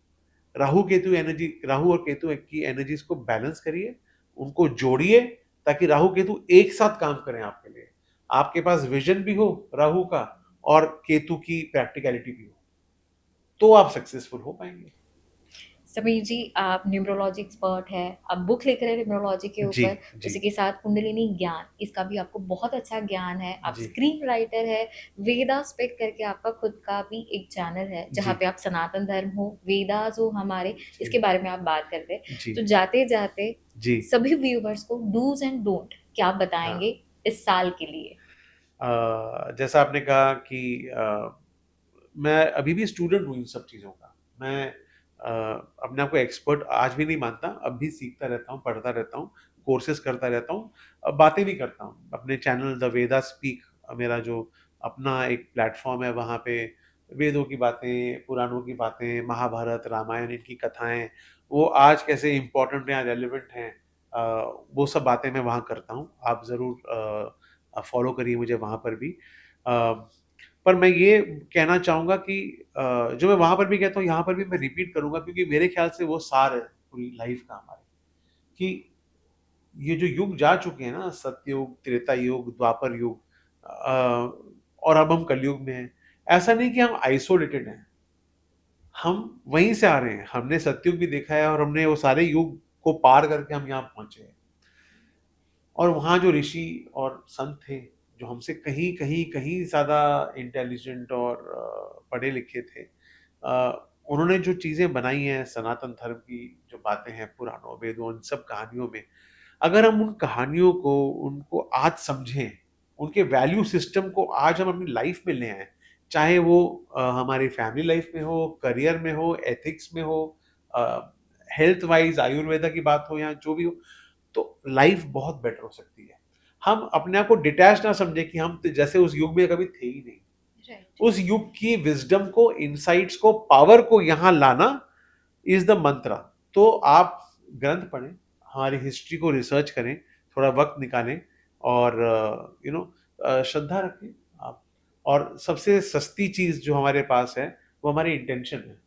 राहु और केतु की एनर्जीज को बैलेंस करिए, उनको जोड़िए, ताकि राहु केतु एक साथ काम करें आपके लिए। आपके पास विजन भी हो राहु का और केतु की प्रैक्टिकलिटी भी हो, तो आप सक्सेसफुल हो पाएंगे। समीर जी, आप न्यूमरोलॉजी एक्सपर्ट हैं, आप बुक लिख रहे हैं न्यूमरोलॉजी के जी, ऊपर, जी, उसी के साथ कुंडलिनी ज्ञान, इसका भी आपको बहुत अच्छा ज्ञान है। आप जी, स्क्रीन राइटर है, वेदा स्पेक करके आपका खुद का भी एक चैनल है, जहाँ जी, पे आप सनातन धर्म हो, वेदास हो हमारे, इसके जी, बारे में आप बात करते हैं। जी, तो जाते-जाते जी। सभी व्यूअर्स को डूज़ एंड डोंट क्या हाँ। बताएँगे इस साल के लिए? जैसा आपने कहा कि मैं अभी भी स्टूडेंट हूँ इन सब चीज़ों का। मैं अपने आप को एक्सपर्ट आज भी नहीं मानता, अब भी सीखता रहता हूँ, पढ़ता रहता हूँ, कोर्सेज़ करता रहता हूँ, बातें भी करता हूँ। अपने चैनल द वेदा स्पीक मेरा जो अपना एक प्लेटफ़ॉर्म है, वहाँ पे वेदों की बातें, पुराणों की बातें, महाभारत, रामायण इनकी कथाएँ, वो आज कैसे इम्पोर्टेंट हैं या रेलेवेंट हैं, अ, वो सब बातें मैं वहाँ करता हूँ। आप ज़रूर फ़ॉलो करिए मुझे वहाँ पर भी। अ, पर मैं ये कहना चाहूँगा कि जो मैं वहाँ पर भी कहता हूँ, यहाँ पर भी मैं रिपीट करूँगा, क्योंकि मेरे ख्याल से वो सार है पूरी लाइफ़ का हमारे, कि ये जो युग जा चुके हैं ना, सतयुग, त्रेता युग, द्वापर युग, और अब हम कलयुग में हैं। ऐसा नहीं कि हम आइसोलेटेड हैं, हम वहीं से आ रहे हैं। हमने सतयुग भी देखा है और हमने वो सारे युग को पार करके हम यहाँ पहुँचे हैं। और वहाँ जो ऋषि और संत थे, जो हमसे कहीं कहीं कहीं ज़्यादा इंटेलिजेंट और पढ़े लिखे थे, उन्होंने जो चीज़ें बनाई हैं सनातन धर्म की, जो बातें हैं पुराणों वेदों उन सब कहानियों में, अगर हम उन कहानियों को उनको आज समझें, उनके वैल्यू सिस्टम को आज हम अपनी लाइफ में ले आएँ, चाहे वो हमारी फैमिली लाइफ में हो, करियर में हो, एथिक्स में हो, अ, हेल्थ वाइज़ आयुर्वेदा की बात हो या जो भी हो, तो लाइफ बहुत बेटर हो सकती है। हम अपने आप को डिटैच ना समझें कि हम त जैसे उस युग में कभी थे ही नहीं। राइट। उस युग की विज़डम को, इनसाइट्स को, पावर को यहाँ लाना इज़ द मंत्र। तो आप ग्रंथ पढ़ें, हमारी हिस्ट्री को रिसर्च करें, थोड़ा वक़्त निकालें और श्रद्धा रखें आप। और सबसे सस्ती चीज़ जो हमारे पास है, वो हमारी इंटेंशन है,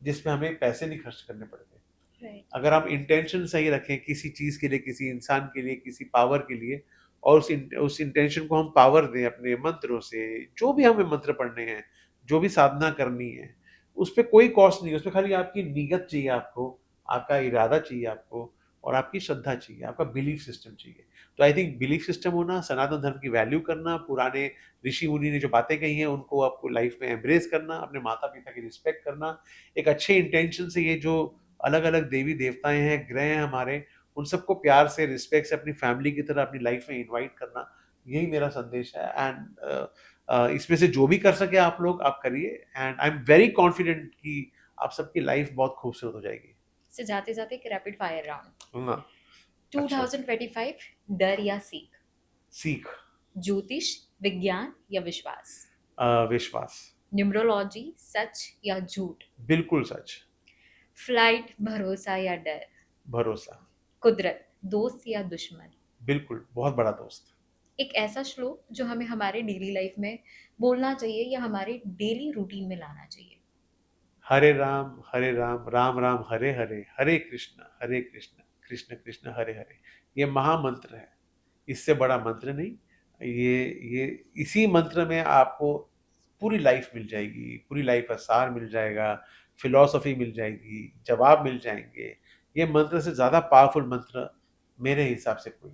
जिसमें हमें पैसे नहीं खर्च करने पड़ते। राइट। अगर हम इंटेंशन सही रखें किसी चीज़ के लिए, किसी इंसान के लिए, किसी पावर के लिए, और उस इंटेंशन को हम पावर दें अपने मंत्रों से, जो भी हमें मंत्र पढ़ने हैं, जो भी साधना करनी है, उसपे कोई कॉस्ट नहीं है, उसमें खाली आपकी नीयत चाहिए आपको, आपका इरादा चाहिए आपको और आपकी श्रद्धा चाहिए, आपका बिलीफ सिस्टम चाहिए। तो आई थिंक बिलीफ सिस्टम होना, सनातन धर्म की वैल्यू करना, पुराने ऋषि-मुनि ने जो बातें कही हैं, उनको आपको लाइफ में एम्ब्रेस करना, अपने माता-पिता की रिस्पेक्ट करना, एक अच्छे इंटेंशन से ये जो अलग-अलग देवी-देवताएँ हैं, ग्रह हैं हमारे, उन सबको प्यार से, रिस्पेक्ट से अपनी फैमिली की तरह अपनी लाइफ में इनवाइट करना, यही मेरा संदेश है। एंड इसमें से जो भी कर सकें आप लोग, आप करिए and I am very confident कि आप सबकी लाइफ बहुत खूबसूरत हो जाएगी। से जाते-जाते एक रैपिड फायर राउंड। हाँ, अच्छा, 2025 डर या सीख? सीख, ज्योतिष, विज्ञान या विश्वास? विश्वास, न्यूमरोलॉजी, सच या झूठ? बिल्कुल सच, फ्लाइट, भरोसा या डर? भरोसा, कुदरत, दोस्त या दुश्मन? बिल्कुल, बहुत बड़ा दोस्त। एक ऐसा श्लोक जो हमें हमारे डेली लाइफ में बोलना चाहिए या हमारे डेली रूटीन में लाना चाहिए? हरे राम, राम राम, हरे हरे, हरे कृष्ण, कृष्ण कृष्ण, हरे हरे। ये महामंत्र है। इससे बड़ा मंत्र नहीं। ये इसी मंत्र में आपको पूरी लाइफ मिल जाएगी, पूरी लाइफ का सार मिल जाएगा, फिलॉसफी मिल जाएगी, जवाब मिल जाएँगे। ये मंत्र से ज़्यादा पावरफुल मंत्र मेरे हिसाब से कोई।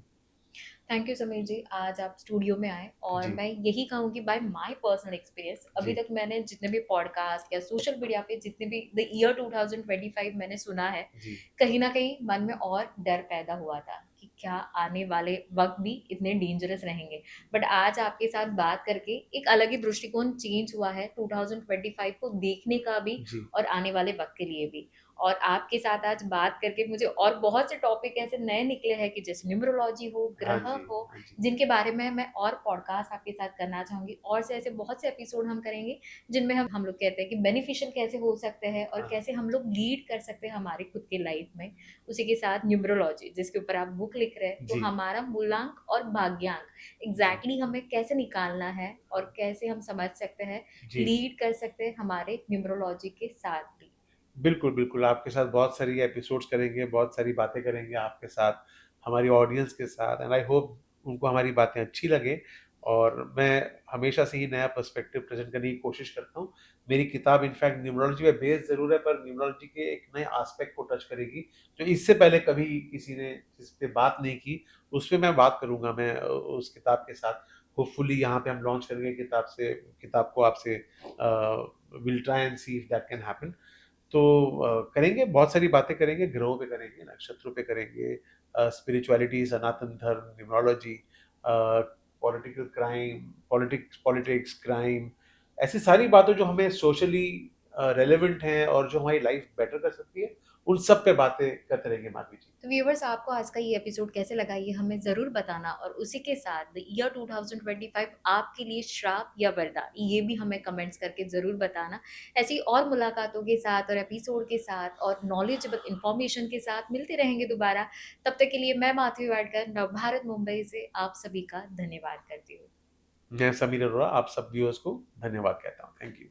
थैंक यू समीर जी, आज आप स्टूडियो में आए और जी, मैं यही कहूँगी बाय माय पर्सनल एक्सपीरियंस, अभी जी, तक मैंने जितने भी पॉडकास्ट या सोशल मीडिया पे जितने भी द ईयर 2025 मैंने सुना है, जी, कहीं न कहीं मन में और डर पैदा हुआ था कि क्या आने वाले वक़्त भी इतने डेंजरस रहेंगे। बट आज आपके साथ बात करके एक अलग ही दृष्टिकोण चेंज हुआ है 2025 को देखने का भी जी। और आने वाले वक़्त के लिए भी। और आपके साथ आज बात करके मुझे और बहुत से टॉपिक ऐसे नए निकले हैं कि जैसे न्यूमरोलॉजी हो, हाँ ग्रह जी, हो, हाँ जी। जिनके बारे में मैं और पॉडकास्ट आपके साथ करना चाहूँगी और से ऐसे बहुत से एपिसोड हम करेंगे, जिनमें हम लोग कहते हैं कि बेनिफिशियल कैसे हो सकते हैं और हाँ, कैसे हम लोग लीड कर सकते हैं हमारी खुद की लाइफ में। उसी के साथ न्यूमरोलॉजी जिसके ऊपर आप बुक लिख रहे हैं, तो जी, हमारा मूलांक और भाग्यांक जी, एग्ज़ैक्टली हमें कैसे निकालना है और कैसे हम समझ सकते हैं, जी। लीड कर सकते हैं हमारे न्यूमरोलॉजी के साथ भी। बिल्कुल, बिल्कुल, आपके साथ बहुत सारी एपिसोड्स करेंगे, बहुत सारी बातें करेंगे आपके साथ, हमारी ऑडियंस के साथ एंड आई होप उनको हमारी बातें अच्छी लगें और मैं हमेशा से ही नया पर्सपेक्टिव प्रेज़ेंट करने की कोशिश करता हूँ। मेरी किताब इनफैक्ट न्यूमरोलॉजी पे बेस्ड ज़रूर है, पर न्यूमरोलॉजी के एक नए एस्पेक्ट को टच करेगी, जो इससे पहले कभी किसी ने इस पे बात नहीं की। उस पे मैं बात करूँगा मैं उस किताब के साथ। होपफुली यहाँ पे हम लॉन्च करेंगे किताब को आपसे will try and see if that can happen. तो करेंगे, बहुत सारी बातें करेंगे, ग्रहों पे करेंगे, नक्षत्रों पे करेंगे, स्पिरिचुअलिटी, सनातन धर्म, numerology, political crime, politics, crime, ऐसी सारी बातें जो हमें सोशली रेलेवेंट हैं और जो हमारी लाइफ बेटर कर सकती है, उन सब पे बातें करते रहेंगे माधवी जी। तो व्यूअर्स, आपको आज का ये एपिसोड कैसे लगा ये हमें ज़रूर बताना, और उसी के साथ द ईयर 2025 आपके लिए श्राप या वरदान, ये भी हमें कमेंट्स करके ज़रूर बताना। ऐसी और मुलाकातों के साथ और एपिसोड के साथ और नॉलेजेबल इन्फॉर्मेशन के साथ मिलते रहेंगे दोबारा। तब तक के लिए मैं माधवी वाडकर नवभारत मुंबई से आप सभी का धन्यवाद करती हूँ। मैं समीर अरोड़ा आप सब व्यूअर्स को धन्यवाद कहता हूँ। Thank you.